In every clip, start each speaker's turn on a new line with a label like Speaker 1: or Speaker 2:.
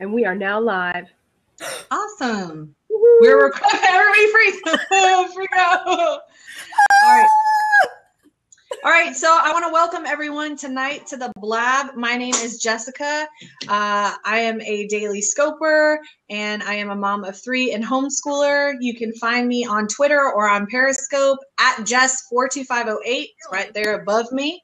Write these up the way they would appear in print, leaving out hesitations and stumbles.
Speaker 1: And we are now live.
Speaker 2: Awesome. We're recording. Everybody freeze. Freak out. All right. All right. So I want to welcome everyone tonight to the Blab. My name is Jessica. I am a daily scoper and I am a mom of 3 and homeschooler. You can find me on Twitter or on Periscope at Jess42508. It's right there above me.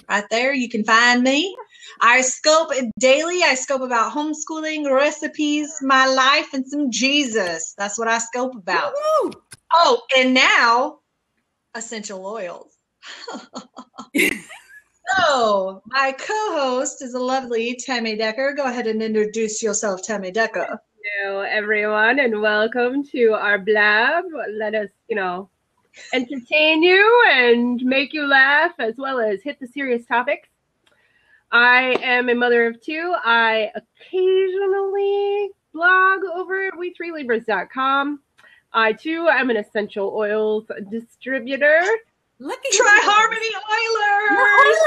Speaker 2: Right there. You can find me. I scope daily. I scope about homeschooling, recipes, my life, and some Jesus. That's what I scope about. Woo-hoo! Oh, and now, essential oils. So, my co-host is a lovely Tami Decker. Go ahead and introduce yourself, Tami Decker.
Speaker 1: Hello, everyone, and welcome to our Blab. Let us, entertain you and make you laugh, as well as hit the serious topics. I am a mother of 2. I occasionally blog over at we3libras.com. I, too, am an essential oils distributor.
Speaker 2: Try Harmony Oilers!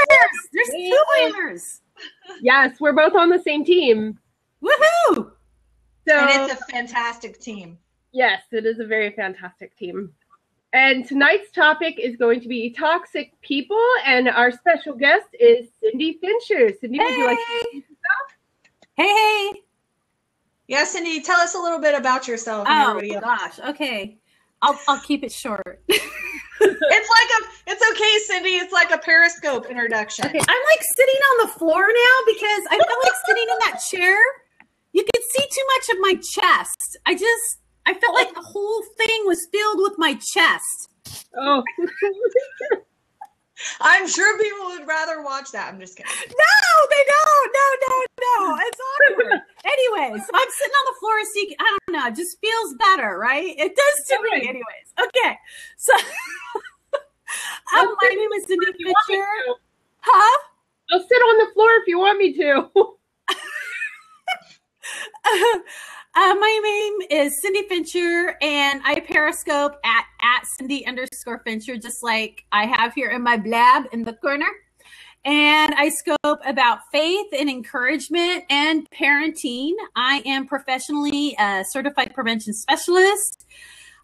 Speaker 3: There's 2 Oilers!
Speaker 1: Yes, we're both on the same team.
Speaker 3: Woohoo!
Speaker 2: So, and it's a fantastic team.
Speaker 1: Yes, it is a very fantastic team. And tonight's topic is going to be toxic people, and our special guest is Cindy Fincher. Cindy, would you like to introduce yourself?
Speaker 3: Hey!
Speaker 2: Yeah, Cindy, tell us a little bit about yourself.
Speaker 3: And everybody else. Gosh, okay. I'll keep it short.
Speaker 2: It's okay, Cindy. It's like a Periscope introduction.
Speaker 3: Okay, I'm like sitting on the floor now because I feel like sitting in that chair. You could see too much of my chest. I felt like the whole thing was filled with my chest.
Speaker 1: Oh.
Speaker 2: I'm sure people would rather watch that. I'm just kidding.
Speaker 3: No, they don't. No. It's awkward. Anyway, so I'm sitting on the floor and I don't know. It just feels better, right? It does to me anyways. Okay. So my name is Cindy Fincher. Huh?
Speaker 1: I'll sit on the floor if you want me to.
Speaker 3: My name is Cindy Fincher, and I Periscope at Cindy_Fincher, just like I have here in my blab in the corner. And I scope about faith and encouragement and parenting. I am professionally a certified prevention specialist.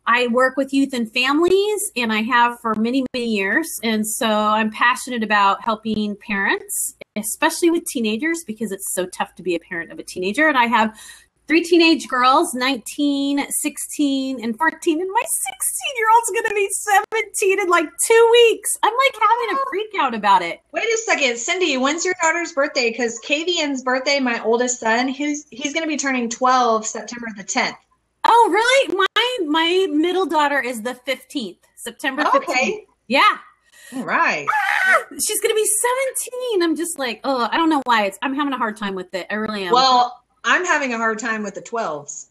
Speaker 3: I work with youth and families, and I have for many, many years. And so I'm passionate about helping parents, especially with teenagers, because it's so tough to be a parent of a teenager. And I have 3 teenage girls, 19, 16, and 14. And my 16-year-old's going to be 17 in like 2 weeks. I'm like having a freak out about it.
Speaker 2: Wait a second. Cindy, when's your daughter's birthday? Because Kavian's birthday, my oldest son, he's going to be turning 12 September the 10th.
Speaker 3: Oh, really? My middle daughter is the 15th, September 15th.
Speaker 2: Okay.
Speaker 3: Yeah.
Speaker 2: All right.
Speaker 3: She's going to be 17. I'm just like, oh, I don't know why. I'm having a hard time with it. I really am.
Speaker 2: Well, I'm having a hard time with the 12s.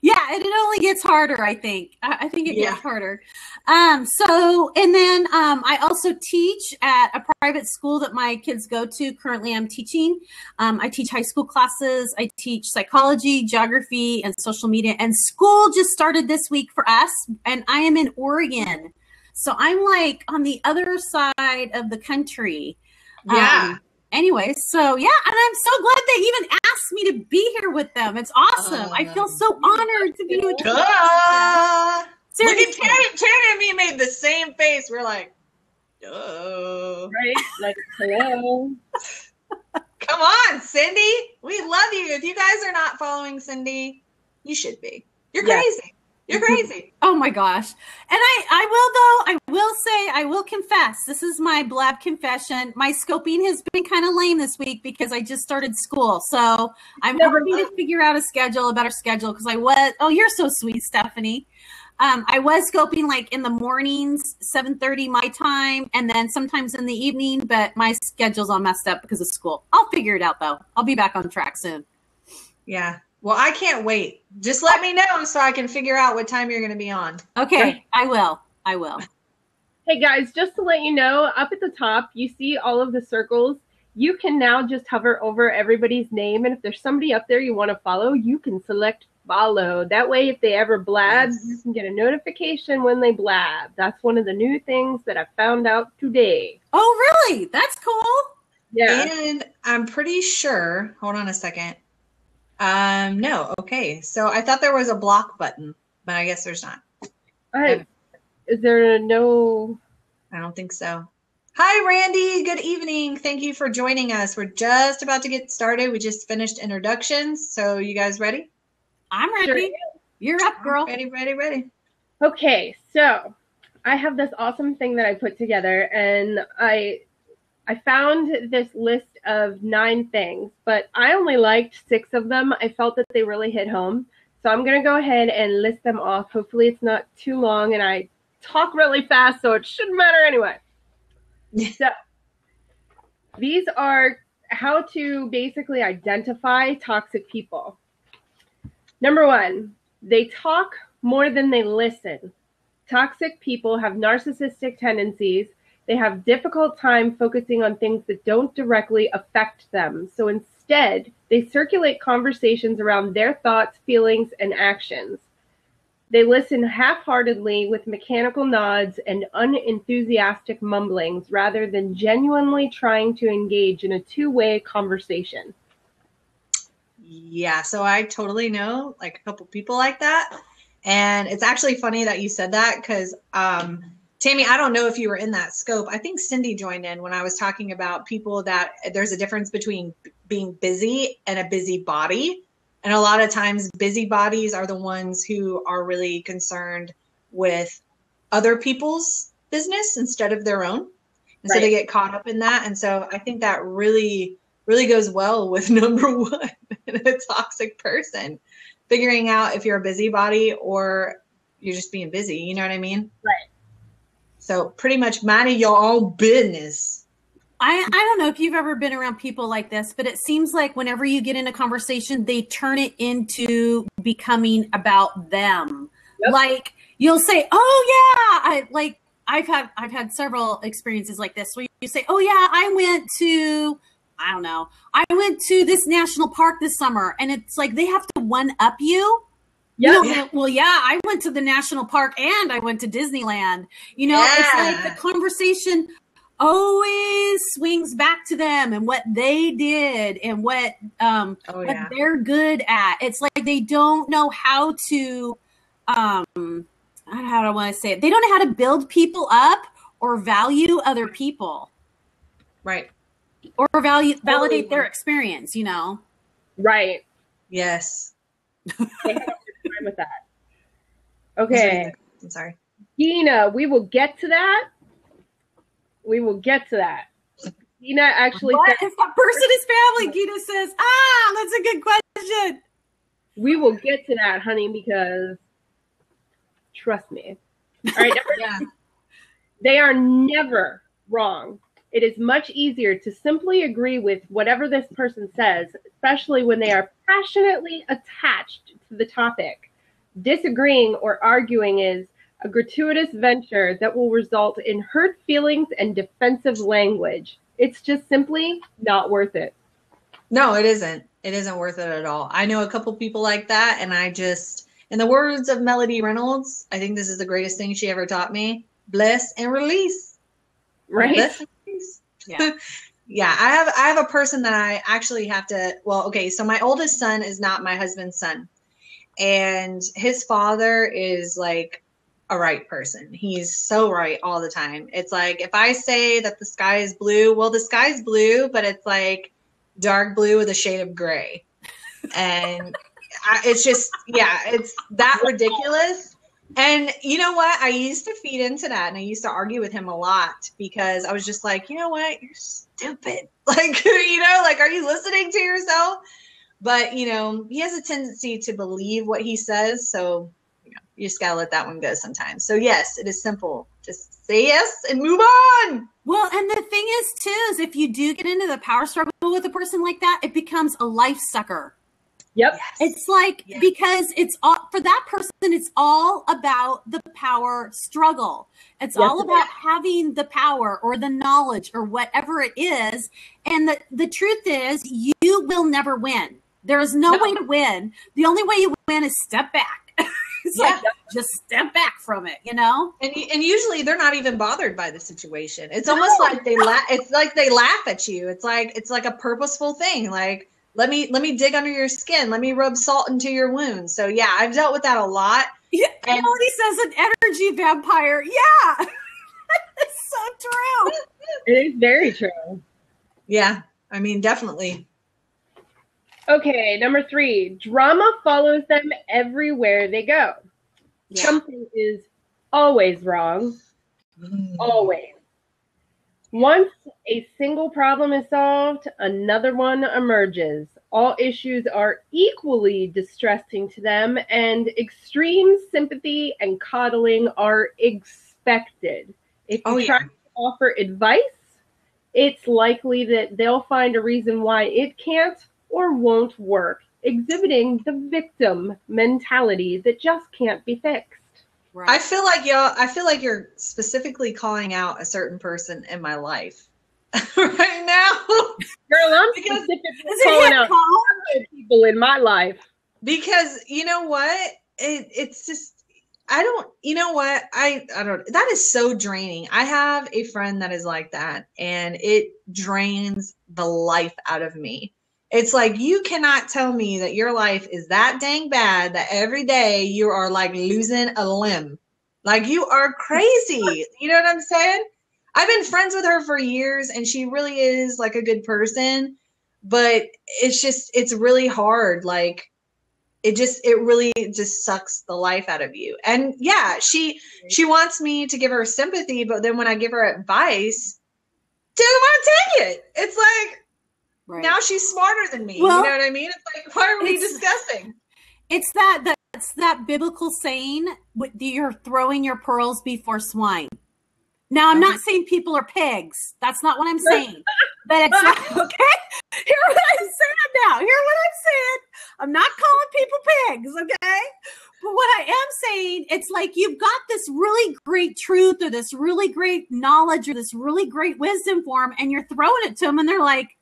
Speaker 3: Yeah, and it only gets harder, I think. I think it gets harder. I also teach at a private school that my kids go to. Currently, I'm teaching. I teach high school classes. I teach psychology, geography, and social media. And school just started this week for us, and I am in Oregon. So I'm like on the other side of the country.
Speaker 2: Yeah.
Speaker 3: Anyway, so yeah, and I'm so glad they even asked me to be here with them. It's awesome. I feel so honored to be with you.
Speaker 2: Look at Taryn and me made the same face. We're like, duh.
Speaker 1: Right? Like, hello.
Speaker 2: Come on, Cindy. We love you. If you guys are not following Cindy, you should be. You're crazy. You're crazy.
Speaker 3: Oh my gosh. And I will confess, this is my blab confession. My scoping has been kind of lame this week because I just started school. So I'm hoping to figure out a better schedule because you're so sweet, Stephanie. I was scoping like in the mornings, 7:30 my time, and then sometimes in the evening, but my schedule's all messed up because of school. I'll figure it out though. I'll be back on track soon.
Speaker 2: Yeah. Well, I can't wait. Just let me know so I can figure out what time you're going to be on.
Speaker 3: Okay, right. I will.
Speaker 1: Hey guys, just to let you know, up at the top, you see all of the circles. You can now just hover over everybody's name, and if there's somebody up there you want to follow, you can select follow. That way, if they ever blab, you can get a notification when they blab. That's one of the new things that I found out today.
Speaker 3: Oh, really? That's cool.
Speaker 1: Yeah.
Speaker 2: And I'm pretty sure, hold on a second. No. Okay. So I thought there was a block button, but I guess there's not.
Speaker 1: Is there no?
Speaker 2: I don't think so. Hi, Randy. Good evening. Thank you for joining us. We're just about to get started. We just finished introductions. So you guys ready?
Speaker 3: I'm ready.
Speaker 1: Sure.
Speaker 3: You're up, girl.
Speaker 2: Ready.
Speaker 1: Okay, so I have this awesome thing that I put together, and I found this list of 9 things, but I only liked 6 of them. I felt that they really hit home. So I'm going to go ahead and list them off. Hopefully it's not too long, and I talk really fast, so it shouldn't matter anyway. So these are how to basically identify toxic people. Number 1, they talk more than they listen. Toxic people have narcissistic tendencies. They have difficult time focusing on things that don't directly affect them. So instead, they circulate conversations around their thoughts, feelings, and actions. They listen half-heartedly with mechanical nods and unenthusiastic mumblings rather than genuinely trying to engage in a two-way conversation.
Speaker 2: Yeah, so I totally know like a couple people like that. And it's actually funny that you said that because Tami, I don't know if you were in that scope. I think Cindy joined in when I was talking about people that there's a difference between being busy and a busybody. And a lot of times busybodies are the ones who are really concerned with other people's business instead of their own. And so they get caught up in that. And so I think that really goes well with number 1, a toxic person. Figuring out if you're a busybody or you're just being busy. You know what I mean?
Speaker 1: Right.
Speaker 2: So pretty much minding your own business.
Speaker 3: I don't know if you've ever been around people like this, but it seems like whenever you get in a conversation, they turn it into becoming about them. Yep. Like you'll say, "Oh yeah," I've had several experiences like this where you say, "Oh yeah, I went to this national park this summer," and it's like they have to one up you. Yeah. Well, yeah, I went to the national park and I went to Disneyland. It's like the conversation always swings back to them and what they did and what they're good at. It's like they don't know how to how do I want to say it? They don't know how to build people up or value other people.
Speaker 2: Right.
Speaker 3: Or validate their experience,
Speaker 1: Right.
Speaker 2: Yes.
Speaker 1: They have a hard time with that. Okay.
Speaker 2: I'm sorry.
Speaker 1: Gina, we will get to that. Gina actually
Speaker 3: said, if that person is family? Gina says, that's a good question.
Speaker 1: We will get to that, honey, because trust me. All right. They are never wrong. It is much easier to simply agree with whatever this person says, especially when they are passionately attached to the topic. Disagreeing or arguing is a gratuitous venture that will result in hurt feelings and defensive language. It's just simply not worth it.
Speaker 2: No, it isn't. It isn't worth it at all. I know a couple people like that, and I just, in the words of Melody Reynolds, I think this is the greatest thing she ever taught me: bless and release.
Speaker 1: Right.
Speaker 2: Bless and release. Yeah. Yeah. I have a person that I actually have to, so my oldest son is not my husband's son. And his father is like a right person. He's so right all the time. It's like, if I say that the sky is blue, well, the sky's blue, but it's like dark blue with a shade of gray. And it's just, it's that ridiculous. And you know what? I used to feed into that, and I used to argue with him a lot because I was just like, you know what? You're stupid. Like, are you listening to yourself? But, he has a tendency to believe what he says. So, you just got to let that one go sometimes. So, yes, it is simple. Just say yes and move on.
Speaker 3: Well, and the thing is, too, is if you do get into the power struggle with a person like that, it becomes a life sucker.
Speaker 1: Yep.
Speaker 2: Yes.
Speaker 3: It's like, because it's all, for that person, it's all about the power struggle. It's all about having the power or the knowledge or whatever it is. And the truth is, you will never win. There is no way to win. The only way you win is step back. It's like, just step back from it,
Speaker 2: And usually they're not even bothered by the situation. It's almost like they laugh. It's like they laugh at you. It's like a purposeful thing. Like, Let me dig under your skin. Let me rub salt into your wounds. So yeah, I've dealt with that a lot.
Speaker 3: Yeah, Melody says an energy vampire. Yeah. It's so true.
Speaker 1: It is very true.
Speaker 2: Yeah, I mean, definitely.
Speaker 1: Okay, number 3. Drama follows them everywhere they go. Yeah. Something is always wrong. Always. Once a single problem is solved, another one emerges. All issues are equally distressing to them, and extreme sympathy and coddling are expected. If you try to offer advice, it's likely that they'll find a reason why it can't or won't work, exhibiting the victim mentality that just can't be fixed.
Speaker 2: Right. I feel like you're specifically calling out a certain person in my life right now.
Speaker 1: Girl, I'm specifically calling out other people in my life.
Speaker 2: Because you know what? It's just, I don't, you know what? I don't, that is so draining. I have a friend that is like that, and it drains the life out of me. It's like, you cannot tell me that your life is that dang bad that every day you are like losing a limb. Like, you are crazy. You know what I'm saying? I've been friends with her for years, and she really is like a good person, but it's really hard. Like, it really just sucks the life out of you. And yeah, she wants me to give her sympathy, but then when I give her advice, she doesn't want to take it. It's like, right. Now she's smarter than me. Well, you know what I mean? It's like, why are we discussing?
Speaker 3: It's that biblical saying, you're throwing your pearls before swine. Now, I'm not saying people are pigs. That's not what I'm saying. But it's not, okay? Hear what I'm saying now. Hear what I'm saying. I'm not calling people pigs, okay? But what I am saying, it's like you've got this really great truth or this really great knowledge or this really great wisdom for them, and you're throwing it to them, and they're like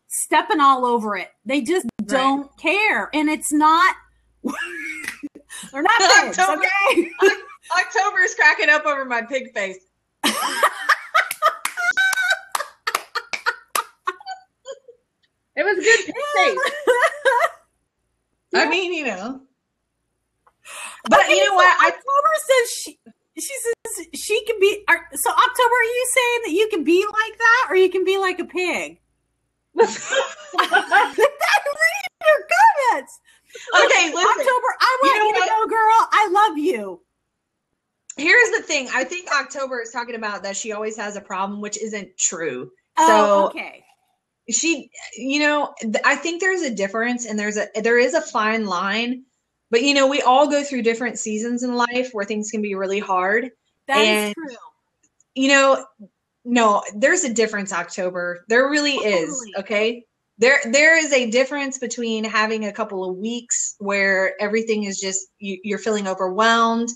Speaker 3: stepping all over it. They just don't care. And it's not, they're not pigs, okay?
Speaker 2: October is cracking up over my pig face.
Speaker 1: It was good pig face.
Speaker 2: I mean, you know. But okay, you know what?
Speaker 3: October says she says she can be. So October, are you saying that you can be like that, or you can be like a pig? Read your comments.
Speaker 2: Okay, listen.
Speaker 3: October, I want you to know, girl, I love you.
Speaker 2: Here's the thing. I think October is talking about that she always has a problem, which isn't true.
Speaker 3: Oh,
Speaker 2: so
Speaker 3: okay.
Speaker 2: She, you know, I think there's a difference, and there is a fine line, but you know, we all go through different seasons in life where things can be really hard.
Speaker 3: That is true.
Speaker 2: You know, no, there's a difference, October. There really is. Okay. There is a difference between having a couple of weeks where everything is just, you're feeling overwhelmed,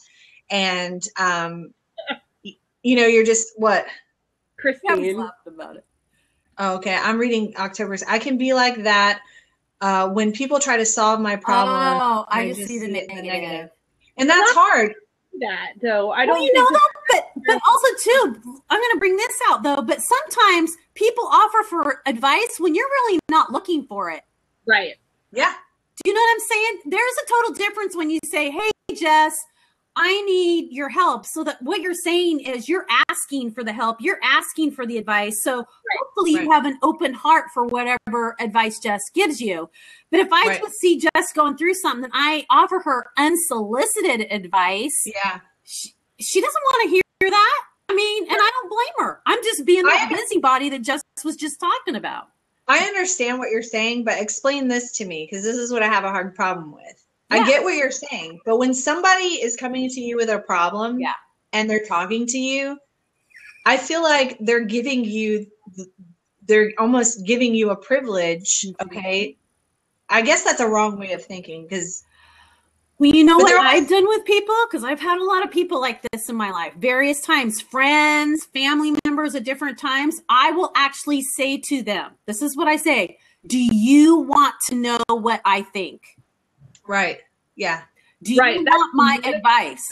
Speaker 2: and, you know, you're just what?
Speaker 1: Christine
Speaker 3: laughed about it.
Speaker 2: Okay, I'm reading October's. I can be like that when people try to solve my problem.
Speaker 3: Oh, I just see the negative.
Speaker 2: And that's hard.
Speaker 1: That though, I don't.
Speaker 3: Well, you know though, but also too, I'm going to bring this out though. But sometimes people offer for advice when you're really not looking for it.
Speaker 1: Right.
Speaker 2: Yeah.
Speaker 3: Do you know what I'm saying? There's a total difference when you say, "Hey, Jess, I need your help." So that what you're saying is you're asking for the help. You're asking for the advice. So hopefully you have an open heart for whatever advice Jess gives you. But if I just see Jess going through something and I offer her unsolicited advice, she doesn't want to hear that. I mean, and I don't blame her. I'm just being that busybody that Jess was just talking about.
Speaker 2: I understand what you're saying, but explain this to me, because this is what I have a hard problem with. I get what you're saying, but when somebody is coming to you with a problem and they're talking to you, I feel like they're almost giving you a privilege. Okay. I guess that's a wrong way of thinking, because.
Speaker 3: Well, you know what I've done with people? Because I've had a lot of people like this in my life, various times, friends, family members at different times. I will actually say to them, this is what I say. Do you want to know what I think?
Speaker 2: Right. Yeah.
Speaker 3: Do you want my advice?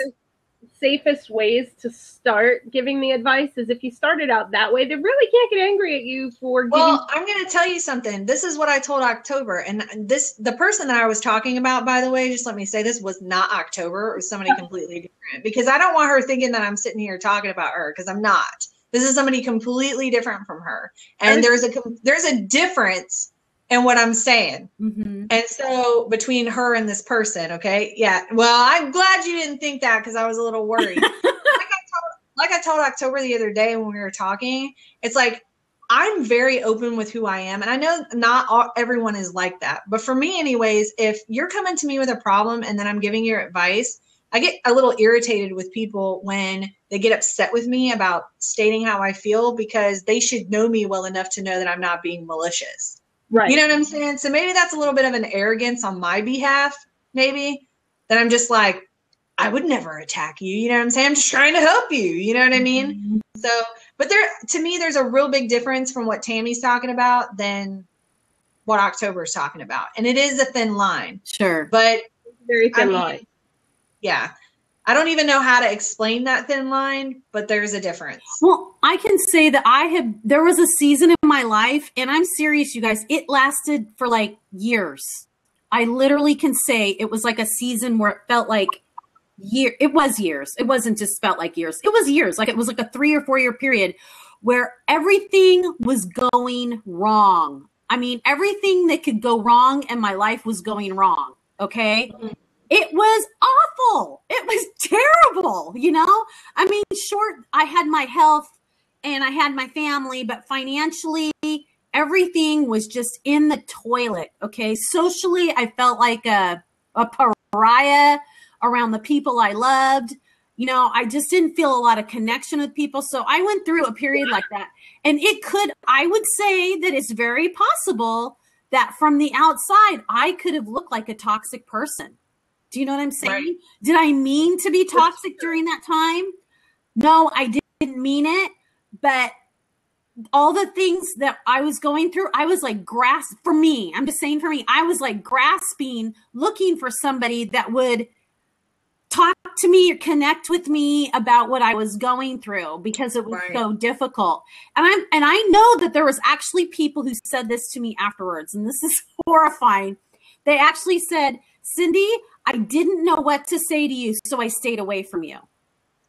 Speaker 1: safest ways to start giving the advice is if you started out that way, they really can't get angry at you for giving.
Speaker 2: Well, I'm going to tell you something. This is what I told October. And the person that I was talking about, by the way, just let me say this was not October. It was somebody completely different, because I don't want her thinking that I'm sitting here talking about her, because I'm not. This is somebody completely different from her. And there's a difference in what I'm saying. Mm-hmm. And so between her and this person, okay? Yeah. Well, I'm glad you didn't think that, because I was a little worried. like I told October the other day when we were talking, it's like, I'm very open with who I am. And I know not everyone is like that. But for me anyways, if you're coming to me with a problem and then I'm giving your advice, I get a little irritated with people when they get upset with me about stating how I feel, because they should know me well enough to know that I'm not being malicious. Right. You know what I'm saying? So maybe that's a little bit of an arrogance on my behalf, maybe, that I'm just like, I would never attack you. You know what I'm saying? I'm just trying to help you. You know what I mean? Mm-hmm. So, but to me, there's a real big difference from what Tami's talking about than what October's talking about. And it is a thin line.
Speaker 3: Sure.
Speaker 2: But
Speaker 1: very thin line.
Speaker 2: Yeah. I don't even know how to explain that thin line, but there's a difference.
Speaker 3: Well, I can say that there was a season in my life, and I'm serious, you guys, it lasted for like years. I literally can say it was like a season where it felt like it was years. It wasn't just felt like years. It was years. Like it was like a 3 or 4 year period where everything was going wrong. I mean, everything that could go wrong in my life was going wrong. Okay. Mm-hmm. It was awful. It was terrible. You know, I mean, I had my health and I had my family, but financially, everything was just in the toilet. Okay. Socially, I felt like a pariah around the people I loved. You know, I just didn't feel a lot of connection with people. So I went through a period like that. And I would say that it's very possible that from the outside, I could have looked like a toxic person. Do you know what I'm saying? Right. Did I mean to be toxic during that time? No, I didn't mean it. But all the things that I was going through, I was like for me, I was like grasping, looking for somebody that would talk to me or connect with me about what I was going through, because it was so difficult. And I know that there was actually people who said this to me afterwards, and this is horrifying. They actually said, Cindy, I didn't know what to say to you, so I stayed away from you.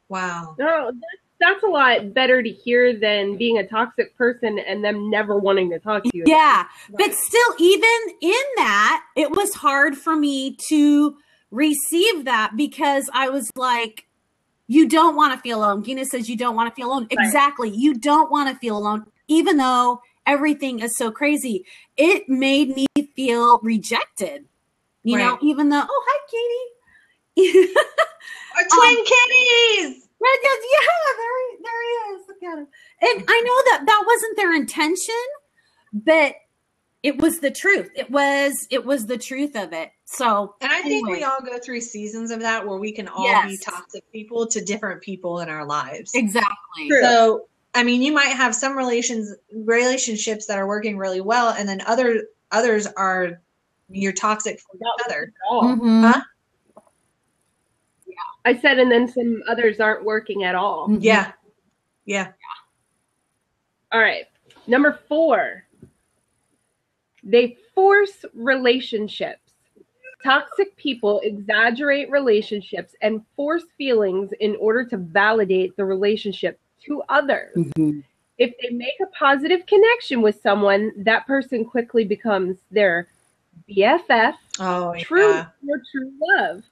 Speaker 2: Wow.
Speaker 1: No, that's a lot better to hear than being a toxic person and them never wanting to talk to you.
Speaker 3: Yeah. But still, even in that, it was hard for me to receive that, because I was like, you don't want to feel alone. Gina says you don't want to feel alone. Right. Exactly. You don't want to feel alone, even though everything is so crazy. It made me feel rejected. You know, even though, oh, hi, Katie.
Speaker 2: Our twin kitties.
Speaker 3: Yeah, there he is. Look at him. And I know that wasn't their intention, but it was the truth. It was the truth of it. So,
Speaker 2: and I think we all go through seasons of that where we can all be toxic people to different people in our lives.
Speaker 3: Exactly.
Speaker 2: True. So, I mean, you might have some relationships that are working really well, and then others are you're toxic for each other.
Speaker 3: Mm-hmm.
Speaker 2: Huh?
Speaker 1: Yeah. I said, and then some others aren't working at all.
Speaker 2: Mm-hmm. Yeah.
Speaker 1: All right. Number 4. They force relationships. Toxic people exaggerate relationships and force feelings in order to validate the relationship to others. Mm-hmm. If they make a positive connection with someone, that person quickly becomes their BFF, true love.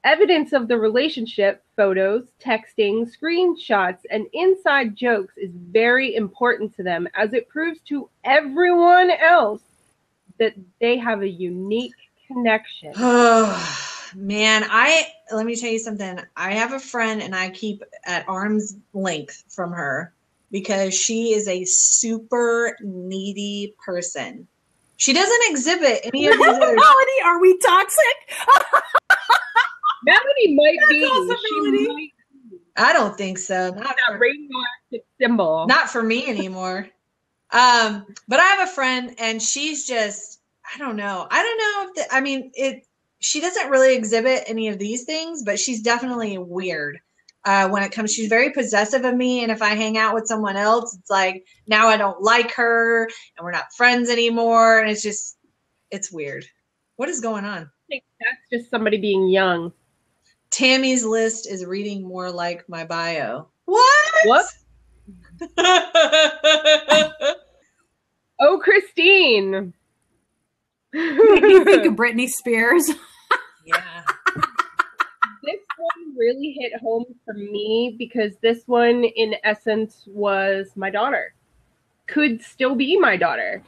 Speaker 1: Evidence of the relationship, photos, texting, screenshots, and inside jokes is very important to them, as it proves to everyone else that they have a unique connection.
Speaker 2: Oh, man. Let me tell you something. I have a friend, and I keep at arm's length from her because she is a super needy person. She doesn't exhibit any of these other.
Speaker 3: Melody, are we toxic?
Speaker 1: Melody might be.
Speaker 2: I don't think so.
Speaker 1: Not that radioactive symbol.
Speaker 2: Not for me anymore. But I have a friend, and she's just, I don't know if she doesn't really exhibit any of these things, but she's definitely weird. when it comes. She's very possessive of me, and if I hang out with someone else, it's like now I don't like her, and we're not friends anymore, and it's weird. What is going on?
Speaker 1: I think that's just somebody being young.
Speaker 2: Tammy's list is reading more like my bio. What?
Speaker 1: Oh, Christine.
Speaker 3: Make me think of Britney Spears.
Speaker 2: Yeah.
Speaker 1: This one really hit home for me because this one, in essence, was my daughter. Could still be my daughter.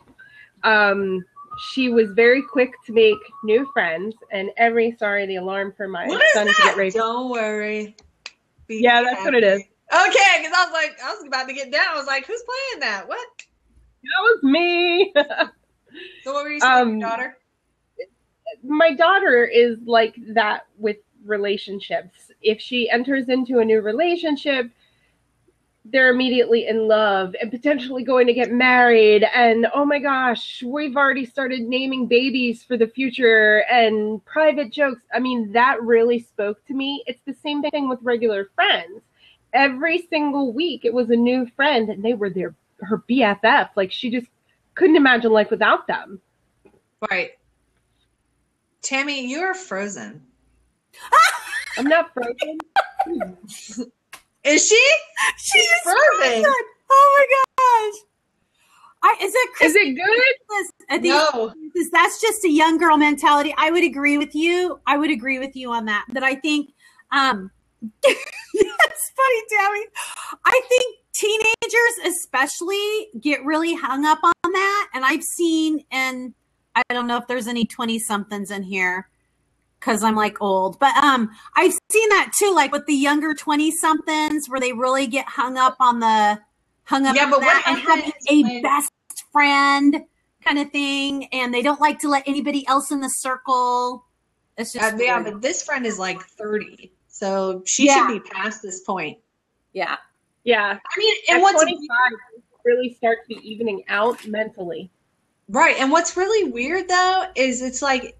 Speaker 1: She was very quick to make new friends, and the alarm for my son to get raped.
Speaker 2: Don't worry.
Speaker 1: Yeah, that's what it is.
Speaker 2: Okay, because I was about to get down. I was like, who's playing that? What?
Speaker 1: That was me.
Speaker 2: So what were you saying, your daughter?
Speaker 1: My daughter is like that with relationships. If she enters into a new relationship, they're immediately in love and potentially going to get married. And oh my gosh, we've already started naming babies for the future and private jokes. I mean, that really spoke to me. It's the same thing with regular friends. Every single week it was a new friend and they were her BFF. Like she just couldn't imagine life without them.
Speaker 2: Right. Tami, you're frozen.
Speaker 1: I'm not frozen.
Speaker 2: Is she?
Speaker 3: She's
Speaker 2: frozen.
Speaker 3: Oh my gosh. Is it
Speaker 1: good?
Speaker 2: No.
Speaker 3: That's just a young girl mentality. I would agree with you. On that. That I think that's funny, Tami. I think teenagers especially get really hung up on that. And I've seen, and I don't know if there's any 20-somethings in here because I'm like old, but I've seen that too, like with the younger 20-somethings where they really get hung up on that and having a best friend kind of thing, and they don't like to let anybody else in the circle. It's just
Speaker 2: but this friend is like 30, so she should be past this point.
Speaker 3: Yeah.
Speaker 1: Yeah.
Speaker 2: I mean, and
Speaker 1: at
Speaker 2: what's
Speaker 1: 25, really starts the evening out mentally.
Speaker 2: Right. And what's really weird though is it's like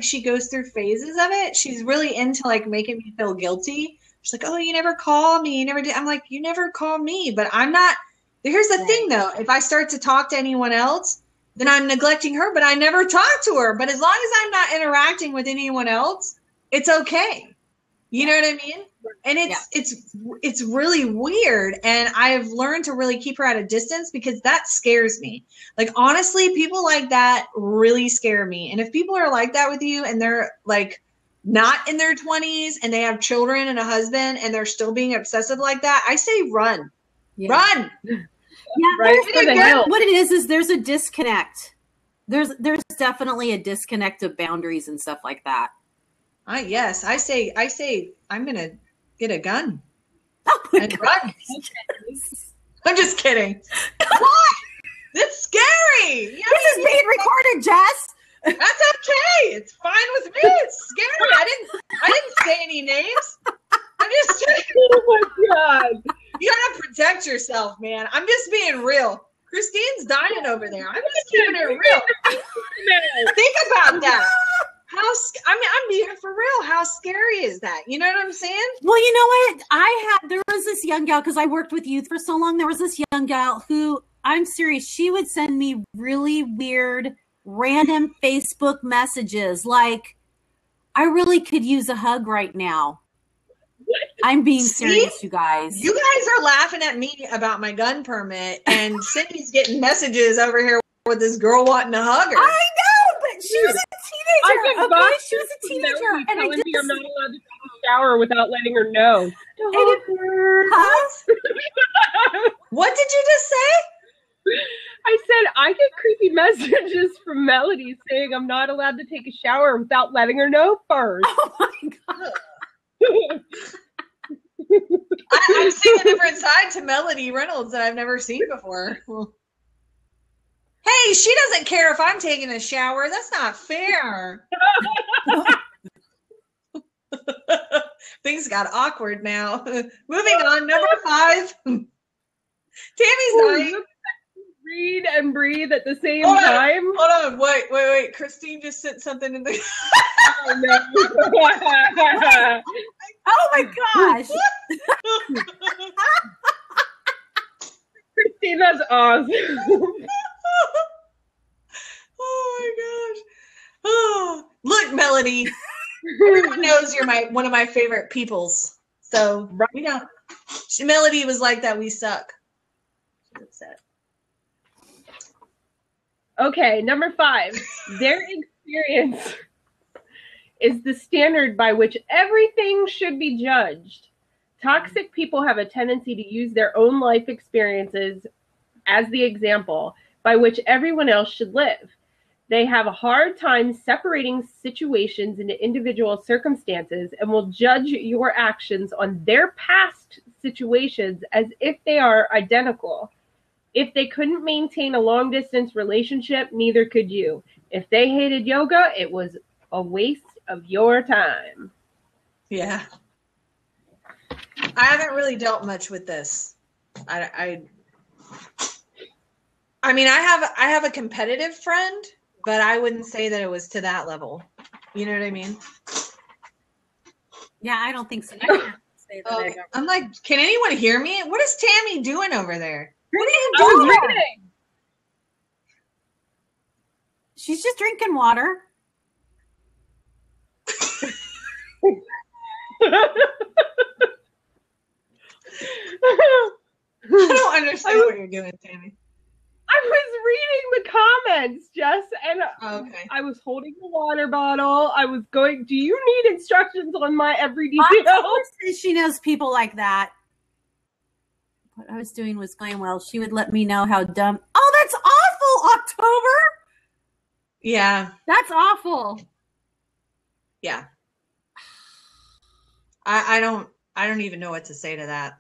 Speaker 2: she goes through phases of it. She's really into like making me feel guilty. She's like, oh, you never call me. You never did. I'm like, you never call me, but I'm not. Here's the thing though. If I start to talk to anyone else, then I'm neglecting her, but I never talk to her. But as long as I'm not interacting with anyone else, it's okay. You know what I mean? And it's really weird. And I've learned to really keep her at a distance because that scares me. Like, honestly, people like that really scare me. And if people are like that with you and they're like not in their 20s and they have children and a husband and they're still being obsessive like that, I say run. Yeah. Run.
Speaker 3: Yeah, right. What it is there's a disconnect. There's definitely a disconnect of boundaries and stuff like that.
Speaker 2: Yes, I say I'm gonna get a gun
Speaker 3: and
Speaker 2: run. I'm just kidding. What? That's scary.
Speaker 3: This is being recorded, Jess.
Speaker 2: That's okay. It's fine with me. It's scary. I didn't say any names. I'm just saying.
Speaker 1: Oh my God.
Speaker 2: You gotta protect yourself, man. I'm just being real. Christine's dying over there. I'm just keeping it real. Think about that. I'm being for real. How scary is that? You know what I'm saying?
Speaker 3: Well, you know what? There was this young gal, because I worked with youth for so long. There was this young gal who, I'm serious, she would send me really weird, random Facebook messages. Like, I really could use a hug right now. I'm being serious, you guys.
Speaker 2: You guys are laughing at me about my gun permit, and Cindy's getting messages over here with this girl wanting to hug her.
Speaker 3: I know, but she was a teenager. She was a teenager, and
Speaker 1: I'm not allowed to take a shower without letting her know.
Speaker 2: What did you just say?
Speaker 1: I said I get creepy messages from Melody saying I'm not allowed to take a shower without letting her know first.
Speaker 3: Oh my God.
Speaker 2: I'm seeing a different side to Melody Reynolds that I've never seen before. Hey, she doesn't care if I'm taking a shower. That's not fair. Things got awkward now. Moving on, number 5. Tammy's dying.
Speaker 1: Read and breathe at the same time.
Speaker 2: Hold on. Wait. Christine just sent something in the.
Speaker 1: Oh, no.
Speaker 3: Oh my gosh.
Speaker 1: Christina's awesome.
Speaker 2: Oh my gosh. Oh, look, Melody. Everyone knows you're one of my favorite peoples. So we don't. Melody was like that. We suck. She's upset.
Speaker 1: Okay, number 5. Their experience is the standard by which everything should be judged. Toxic people have a tendency to use their own life experiences as the example by which everyone else should live. They have a hard time separating situations into individual circumstances and will judge your actions on their past situations as if they are identical. If they couldn't maintain a long-distance relationship, neither could you. If they hated yoga, it was a waste of your time.
Speaker 2: Yeah. I haven't really dealt much with this. I mean, I have a competitive friend, but I wouldn't say that it was to that level. You know what I mean?
Speaker 3: Yeah, I don't think so. I can't say that.
Speaker 2: Okay. I'm like, can anyone hear me? What is Tami doing over there? What are you
Speaker 1: I was
Speaker 2: doing?
Speaker 1: reading.
Speaker 3: She's just drinking water.
Speaker 2: I don't understand what you're doing, Tami.
Speaker 1: I was reading the comments, Jess, and
Speaker 2: Okay.
Speaker 1: I was holding the water bottle. I was going, do you need instructions on my every
Speaker 3: Of
Speaker 1: detail?
Speaker 3: course she knows people like that. What I was doing was going well. She would let me know how dumb. Oh, that's awful, October.
Speaker 2: Yeah.
Speaker 3: That's awful.
Speaker 2: Yeah. I don't even know what to say to that.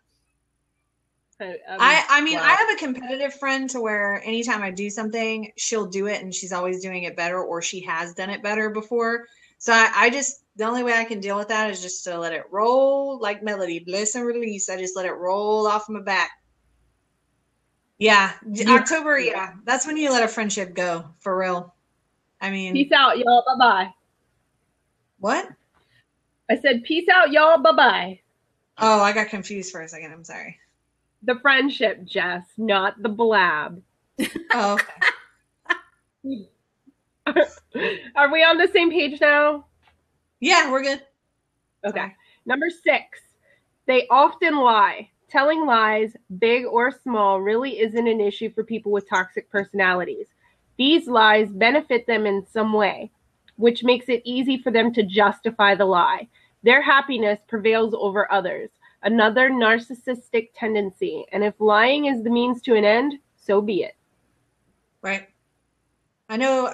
Speaker 2: I mean,
Speaker 1: wow.
Speaker 2: I have a competitive friend to where anytime I do something, she'll do it and she's always doing it better, or she has done it better before. So I just, the only way I can deal with that is just to let it roll like Melody, bliss and release. I just let it roll off my back. Yeah. October. Yeah. That's when you let a friendship go for real. I mean,
Speaker 1: Peace out, y'all. Bye-bye.
Speaker 2: what?
Speaker 1: I said, peace out, y'all. Bye-bye.
Speaker 2: Oh, I got confused for a second. I'm sorry.
Speaker 1: The friendship, Jess, not the blab.
Speaker 2: Oh, okay.
Speaker 1: Are we on the same page now?
Speaker 2: Yeah, we're good.
Speaker 1: Okay. Number 6, they often lie. Telling lies, big or small, really isn't an issue for people with toxic personalities. These lies benefit them in some way, which makes it easy for them to justify the lie. Their happiness prevails over others. Another narcissistic tendency. And if lying is the means to an end, so be it.
Speaker 2: Right. I know,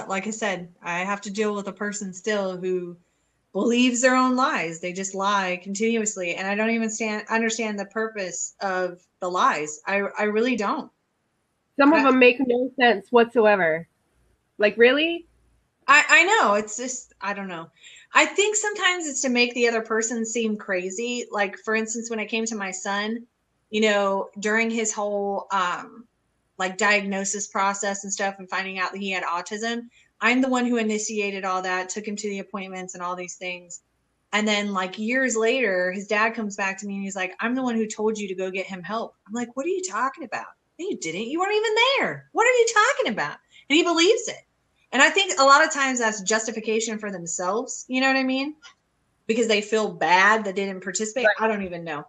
Speaker 2: like I said, I have to deal with a person still who believes their own lies. They just lie continuously. And I don't even understand the purpose of the lies. I really don't.
Speaker 1: Some of them make no sense whatsoever. Like, really?
Speaker 2: I know. It's just, I don't know. I think sometimes it's to make the other person seem crazy. Like, for instance, when it came to my son, you know, during his whole like diagnosis process and stuff and finding out that he had autism, I'm the one who initiated all that, took him to the appointments and all these things. And then like years later, his dad comes back to me and he's like, I'm the one who told you to go get him help. I'm like, what are you talking about? No, you didn't. You weren't even there. What are you talking about? And he believes it. And I think a lot of times that's justification for themselves. You know what I mean? Because they feel bad that they didn't participate. Right. I don't even know.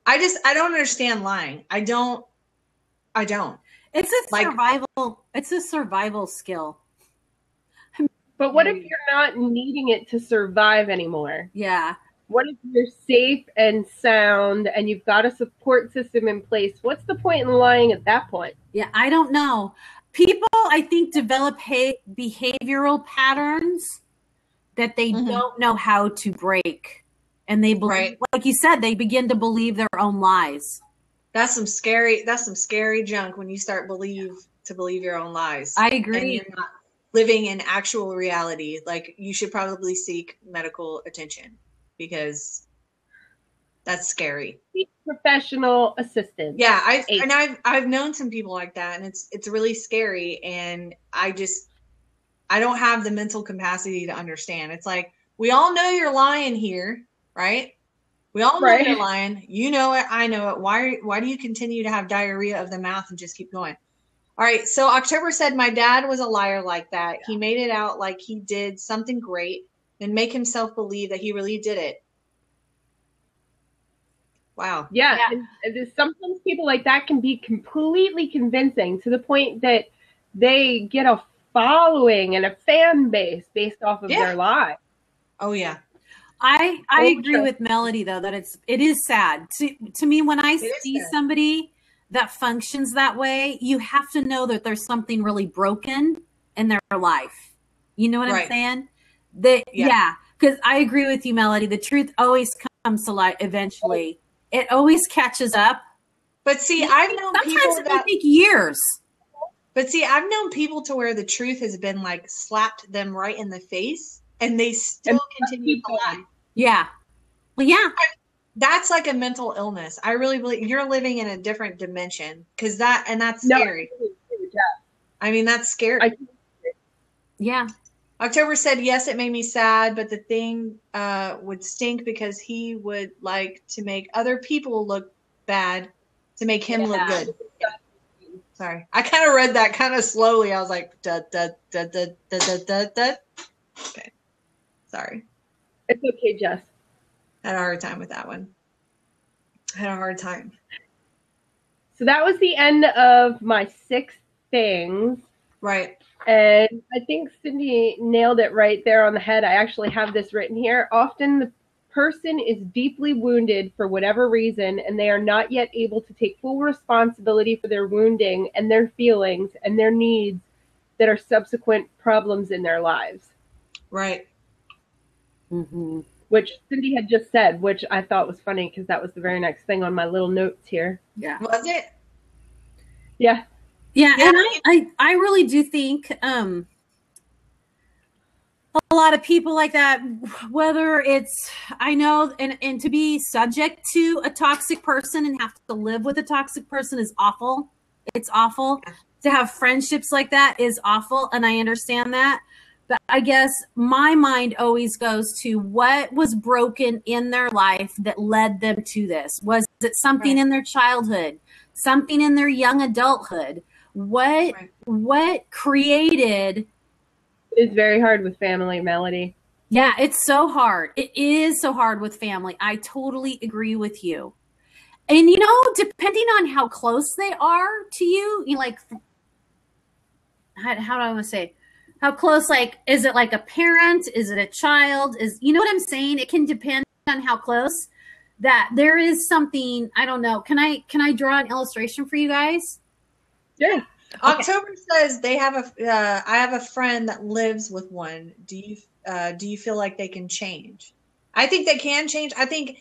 Speaker 2: I don't understand lying. I don't.
Speaker 3: It's a survival. It's a survival skill.
Speaker 1: But what if you're not needing it to survive anymore?
Speaker 3: Yeah.
Speaker 1: What if you're safe and sound and you've got a support system in place? What's the point in lying at that point?
Speaker 3: Yeah, I don't know. People, I think, develop behavioral patterns that they don't know how to break. And they believe, like you said, they begin to believe their own lies.
Speaker 2: That's some scary junk when you start believe your own lies.
Speaker 3: I agree.
Speaker 2: And you're not living in actual reality. Like, you should probably seek medical attention because that's scary.
Speaker 1: Seek professional assistance.
Speaker 2: Yeah, I've known some people like that, and it's really scary. And I don't have the mental capacity to understand. It's like, we all know you're lying here. right? We all know
Speaker 1: Right.
Speaker 2: you're lying. You know it. I know it. Why do you continue to have diarrhea of the mouth and just keep going? All right. So October said, my dad was a liar like that. He made it out like he did something great and make himself believe that he really did it. Wow.
Speaker 1: Yeah. And sometimes people like that can be completely convincing to the point that they get a following and a fan base based off of their lie.
Speaker 2: Oh, yeah.
Speaker 3: I agree with Melody, though, that it is sad. To me, when I see somebody that functions that way, you have to know that there's something really broken in their life. You know what I'm saying? Because I agree with you, Melody. The truth always comes to light eventually. It always catches up.
Speaker 2: But see, I've known people
Speaker 3: sometimes it can take years.
Speaker 2: But see, I've known people to where the truth has been like slapped them right in the face, and they still continue to lie.
Speaker 3: Yeah. Well, yeah.
Speaker 2: That's like a mental illness. I really believe you're living in a different dimension that's scary. I mean, that's scary.
Speaker 3: Yeah.
Speaker 2: October said, yes, it made me sad, but the thing would stink because he would like to make other people look bad to make him look good. Sorry. I kind of read that kind of slowly. I was like, da, da, da, da, da, da, da, da. Okay. Sorry.
Speaker 1: It's okay, Jess.
Speaker 2: Had a hard time with that one. Had a hard time.
Speaker 1: So that was the end of my 6 things.
Speaker 2: Right.
Speaker 1: And I think Cindy nailed it right there on the head. I actually have this written here. Often the person is deeply wounded for whatever reason, and they are not yet able to take full responsibility for their wounding and their feelings and their needs that are subsequent problems in their lives.
Speaker 2: Right.
Speaker 3: Mm-hmm.
Speaker 1: Which Cindy had just said, which I thought was funny because that was the very next thing on my little notes here.
Speaker 3: Yeah.
Speaker 2: Was it?
Speaker 1: Yeah.
Speaker 3: Yeah, and I really do think a lot of people like that, whether it's, I know, and to be subject to a toxic person and have to live with a toxic person is awful. It's awful. To have friendships like that is awful, and I understand that. But I guess my mind always goes to what was broken in their life that led them to this. Was it something in their childhood, something in their young adulthood? What created?
Speaker 1: It's very hard with family, Melody.
Speaker 3: Yeah, it's so hard. It is so hard with family. I totally agree with you. And, depending on how close they are to you, like, how do I want to say? How close, like, is it like a parent? Is it a child? You know what I'm saying? It can depend on how close. That there is something, I don't know. Can I draw an illustration for you guys?
Speaker 1: Yeah.
Speaker 2: October says I have a friend that lives with one. Do you feel like they can change? I think they can change. I think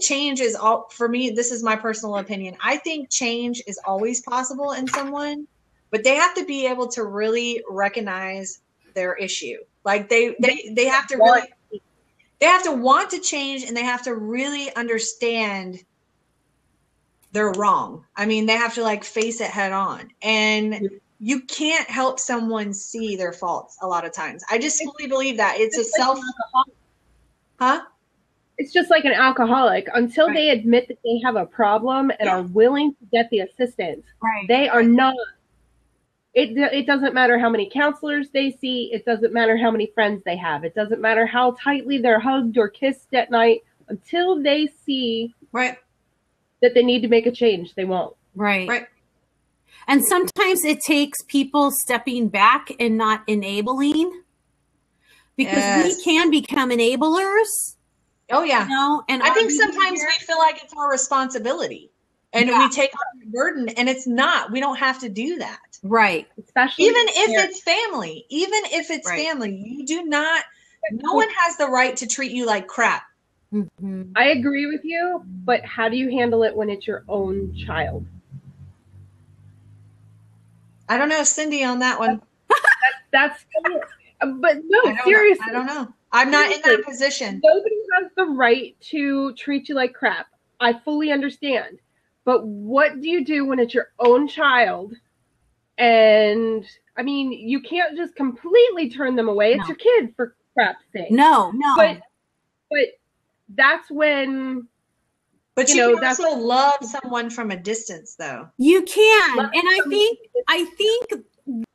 Speaker 2: change is all, for me, this is my personal opinion. I think change is always possible in someone, but they have to be able to really recognize their issue. Like they have to really, they have to want to change, and they have to really understand they're wrong. I mean, they have to like face it head on, and you can't help someone see their faults a lot of times. I just fully believe that it's a self,
Speaker 1: It's just like an alcoholic. Until they admit that they have a problem and are willing to get the assistance, they are not. It doesn't matter how many counselors they see. It doesn't matter how many friends they have. It doesn't matter how tightly they're hugged or kissed at night. Until they see that they need to make a change, they won't.
Speaker 3: Right. And sometimes it takes people stepping back and not enabling, because we can become enablers.
Speaker 2: Oh yeah.
Speaker 3: And
Speaker 2: I think sometimes we feel like it's our responsibility, and we take on the burden, and it's not. We don't have to do that.
Speaker 3: Right.
Speaker 1: Especially
Speaker 2: even if it's family. Even if it's family, you do not. No one has the right to treat you like crap.
Speaker 3: Mm-hmm.
Speaker 1: I agree with you, but how do you handle it when it's your own child?
Speaker 2: I don't know, Cindy, on that one.
Speaker 1: That's but no, seriously.
Speaker 2: I don't know. I'm not in that position.
Speaker 1: Nobody has the right to treat you like crap. I fully understand. But what do you do when it's your own child? And I mean, you can't just completely turn them away. It's your kid, for crap's sake.
Speaker 3: No.
Speaker 1: But that's when.
Speaker 2: But you can also love someone from a distance, though.
Speaker 3: You can, and I think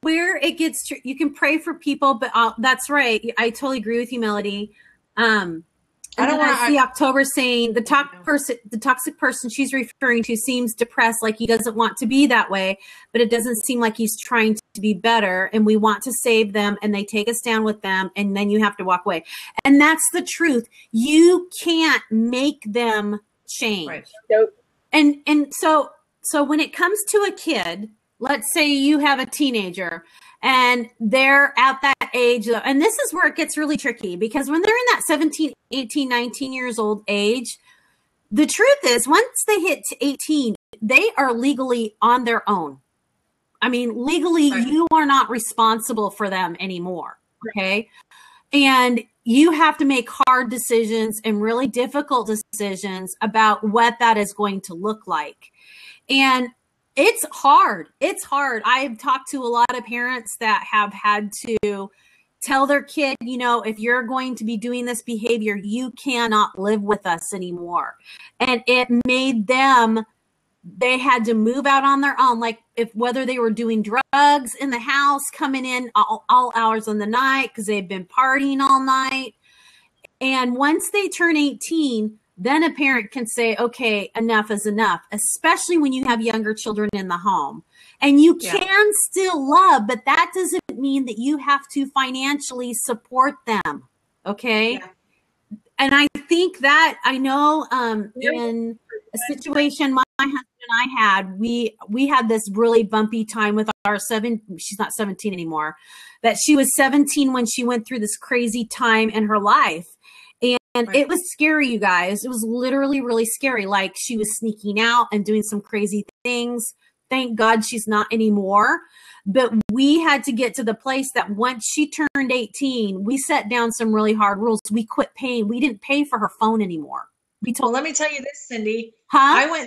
Speaker 3: where it gets, you can pray for people, but that's right. I totally agree with you, Melody. I see October saying the toxic person she's referring to seems depressed, like he doesn't want to be that way, but it doesn't seem like he's trying to be better. And we want to save them, and they take us down with them, and then you have to walk away. And that's the truth. You can't make them change.
Speaker 1: Right. Nope.
Speaker 3: And so when it comes to a kid, let's say you have a teenager and they're at that age, and this is where it gets really tricky, because when they're in that 17, 18, 19 years old age, the truth is once they hit 18, they are legally on their own. I mean, legally, right. You are not responsible for them anymore. Okay. And you have to make hard decisions and really difficult decisions about what that is going to look like. And it's hard. It's hard. I've talked to a lot of parents that have had to tell their kid, if you're going to be doing this behavior, you cannot live with us anymore. And it made them, they had to move out on their own. Like whether they were doing drugs in the house, coming in all hours of the night because they've been partying all night. And once they turn 18, then a parent can say, okay, enough is enough, especially when you have younger children in the home. And you can still love, but that doesn't mean that you have to financially support them. Okay. Yeah. And I think that I know in a situation my husband and I had, we had this really bumpy time with our she's not 17 anymore, that she was 17 when she went through this crazy time in her life. And It was scary, you guys. It was literally really scary. Like she was sneaking out and doing some crazy things. Thank God she's not anymore. But we had to get to the place that once she turned 18, we set down some really hard rules. We quit paying. We didn't pay for her phone anymore.
Speaker 2: Well, let me tell you this, Cindy.
Speaker 3: Huh?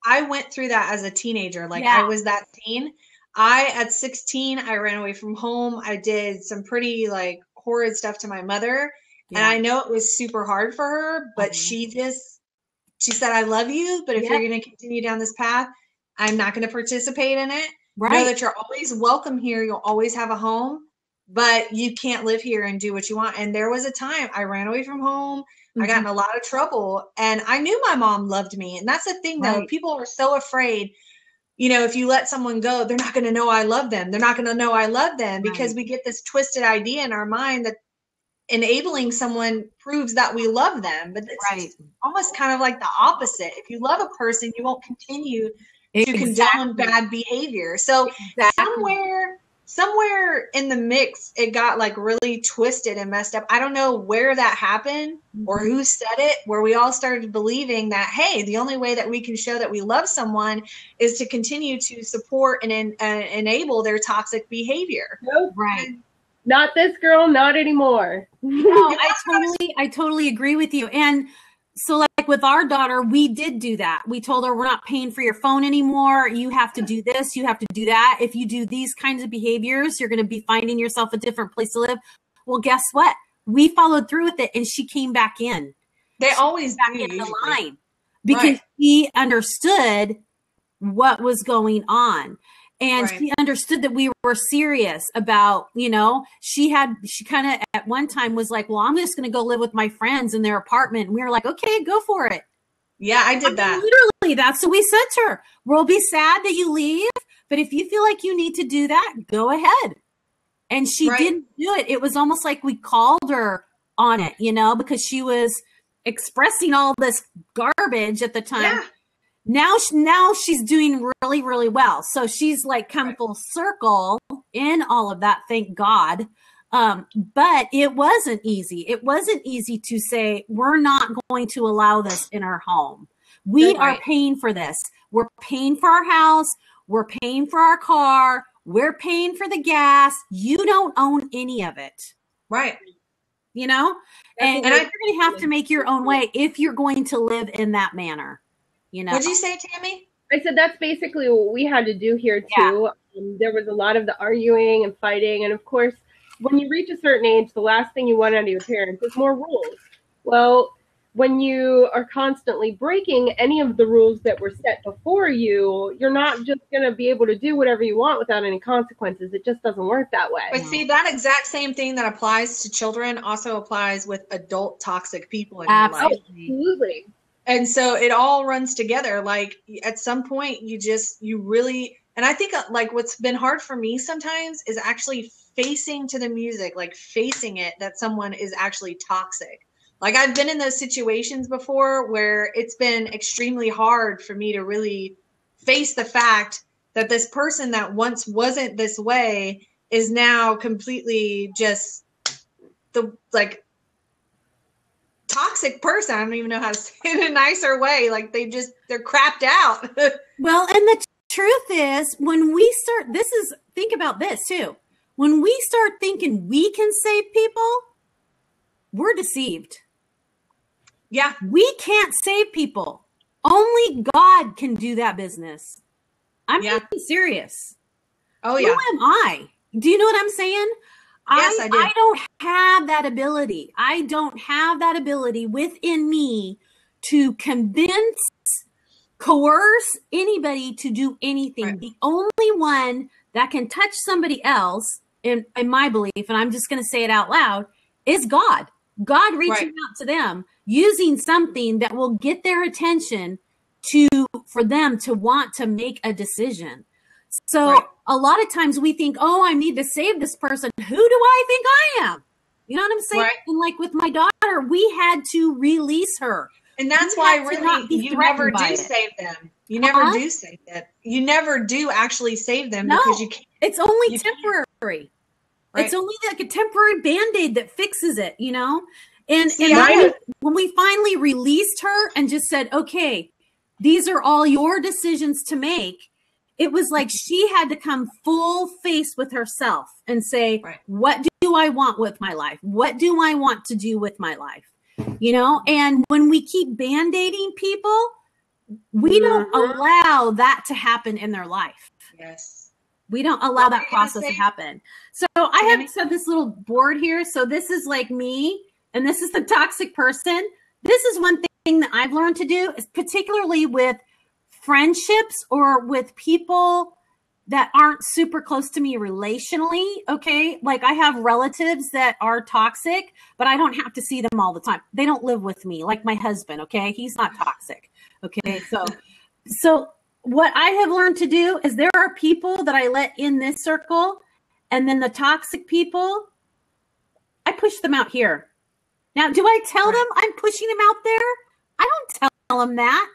Speaker 2: I went through that as a teenager. I was that teen. At 16, I ran away from home. I did some pretty horrid stuff to my mother. Yeah. And I know it was super hard for her, but she said, I love you, but if you're going to continue down this path, I'm not going to participate in it. Right. Know that you're always welcome here. You'll always have a home, but you can't live here and do what you want. And there was a time I ran away from home. Mm-hmm. I got in a lot of trouble, and I knew my mom loved me. And that's the thing, though. People are so afraid, if you let someone go, they're not going to know I love them. They're not going to know I love them because we get this twisted idea in our mind that enabling someone proves that we love them, but it's almost kind of like the opposite. If you love a person, you won't continue to condone bad behavior. So somewhere in the mix, it got really twisted and messed up. I don't know where that happened or who said it, where we all started believing that, hey, the only way that we can show that we love someone is to continue to support and enable their toxic behavior.
Speaker 1: Nope. Right. Not this girl, not anymore.
Speaker 3: No, I totally agree with you. And so with our daughter, we did do that. We told her, we're not paying for your phone anymore. You have to do this. You have to do that. If you do these kinds of behaviors, you're going to be finding yourself a different place to live. Well, guess what? We followed through with it, and she came back in.
Speaker 2: They always
Speaker 3: back in the line because she understood what was going on. And she understood that we were serious about, she kind of at one time was like, well, I'm just going to go live with my friends in their apartment. And we were like, okay, go for it.
Speaker 2: Yeah, I did that.
Speaker 3: Literally, that's what we said to her. We'll be sad that you leave, but if you feel like you need to do that, go ahead. And she didn't do it. It was almost like we called her on it, because she was expressing all this garbage at the time. Yeah. Now she's doing really, really well. So she's come full circle in all of that. Thank God. But it wasn't easy. It wasn't easy to say, we're not going to allow this in our home. We are paying for this. We're paying for our house. We're paying for our car. We're paying for the gas. You don't own any of it.
Speaker 2: Right.
Speaker 3: And you're going to have to make your own way if you're going to live in that manner.
Speaker 2: What'd you say, Tami?
Speaker 1: I said that's basically what we had to do here too. Yeah. There was a lot of the arguing and fighting, and of course, when you reach a certain age, the last thing you want out of your parents is more rules. Well, when you are constantly breaking any of the rules that were set before you, you're not just going to be able to do whatever you want without any consequences. It just doesn't work that way.
Speaker 2: But see, that exact same thing that applies to children also applies with adult toxic people in your life.
Speaker 1: Absolutely.
Speaker 2: And so it all runs together. Like at some point you really, and I think like what's been hard for me sometimes is actually facing to the music, like facing it that someone is actually toxic. Like I've been in those situations before where it's been extremely hard for me to really face the fact that this person that once wasn't this way is now completely just the like toxic person. I don't even know how to say it in a nicer way. Like they're crapped out.
Speaker 3: Well, and the truth is when we start, think about this too. When we start thinking we can save people, we're deceived.
Speaker 2: Yeah.
Speaker 3: We can't save people. Only God can do that business. I'm being serious.
Speaker 2: Oh, yeah.
Speaker 3: Who am I? Do you know what I'm saying?
Speaker 2: Yes, I do.
Speaker 3: I don't have that ability. I don't have that ability within me to convince, coerce anybody to do anything. Right. The only one that can touch somebody else, in my belief, and I'm just going to say it out loud, is God. God reaching out to them, using something that will get their attention for them to want to make a decision. So a lot of times we think, oh, I need to save this person. Who do I think I am? You know what I'm saying? Right. And like with my daughter, we had to release her.
Speaker 2: And that's why really you never do save them. You never do save them. You never do actually save them because you can't.
Speaker 3: It's only temporary. Right. It's only like a temporary Band-Aid that fixes it, you know? And when we finally released her and just said, okay, these are all your decisions to make, it was like she had to come full face with herself and say, what do I want with my life? What do I want to do with my life? You know, and when we keep Band-Aiding people, we don't allow that to happen in their life.
Speaker 2: Yes.
Speaker 3: We don't allow that process to happen. So I have set this little board here. So this is like me, and this is the toxic person. This is one thing that I've learned to do, is particularly with friendships or with people that aren't super close to me relationally. Okay. Like I have relatives that are toxic, but I don't have to see them all the time. They don't live with me, like my husband. Okay. He's not toxic. Okay. So what I have learned to do is there are people that I let in this circle, and then the toxic people, I push them out here. Now, do I tell them I'm pushing them out there? I don't tell them that.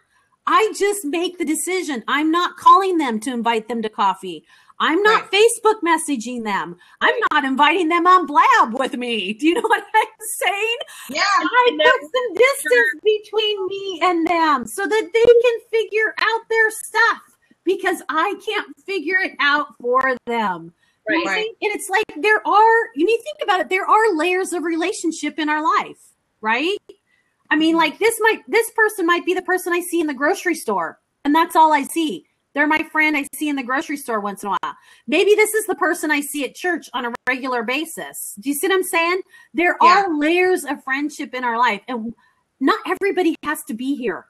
Speaker 3: I just make the decision. I'm not calling them to invite them to coffee. I'm not Facebook messaging them. I'm not inviting them on Blab with me. Do you know what I'm saying?
Speaker 2: Yeah.
Speaker 3: I put some distance between me and them so that they can figure out their stuff, because I can't figure it out for them. Right. And it's like you need to think about it, there are layers of relationship in our life, right? I mean, like this person might be the person I see in the grocery store, and that's all I see. They're my friend I see in the grocery store once in a while. Maybe this is the person I see at church on a regular basis. Do you see what I'm saying? There are layers of friendship in our life, and not everybody has to be here.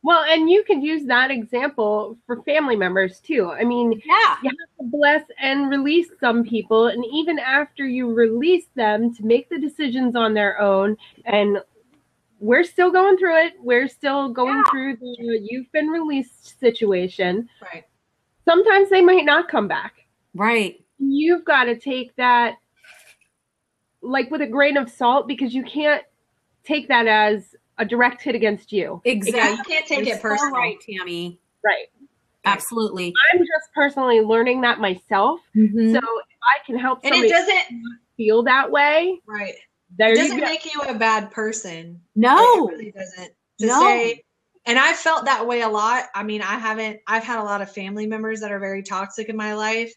Speaker 1: Well, and you could use that example for family members too. I mean, you have to bless and release some people, and even after you release them to make the decisions on their own, and we're still going through it. We're still going through the you've been released situation.
Speaker 2: Right.
Speaker 1: Sometimes they might not come back.
Speaker 3: Right.
Speaker 1: You've got to take that like with a grain of salt, because you can't take that as a direct hit against you.
Speaker 3: Exactly.
Speaker 2: Yeah, you can't take it personally.
Speaker 3: Right, Tami.
Speaker 1: Right.
Speaker 3: Absolutely.
Speaker 1: I'm just personally learning that myself. Mm-hmm. So if I can help somebody feel that way.
Speaker 2: Right. It doesn't make you a bad person.
Speaker 3: No.
Speaker 2: It really doesn't. Say, and I've felt that way a lot. I mean, I've had a lot of family members that are very toxic in my life.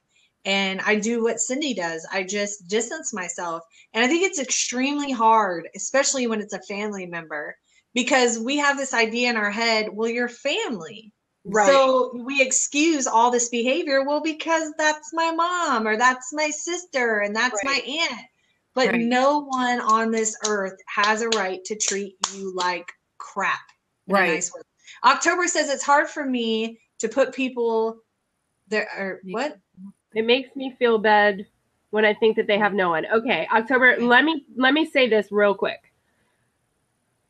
Speaker 2: And I do what Cindy does. I just distance myself. And I think it's extremely hard, especially when it's a family member, because we have this idea in our head, well, you're family. Right. So we excuse all this behavior. Well, because that's my mom, or that's my sister, and that's my aunt. But no one on this earth has a right to treat you like crap. In
Speaker 3: Right.
Speaker 2: a nice way. October says it's hard for me to put people there. Or what?
Speaker 1: It makes me feel bad when I think that they have no one. Okay, October, let me say this real quick.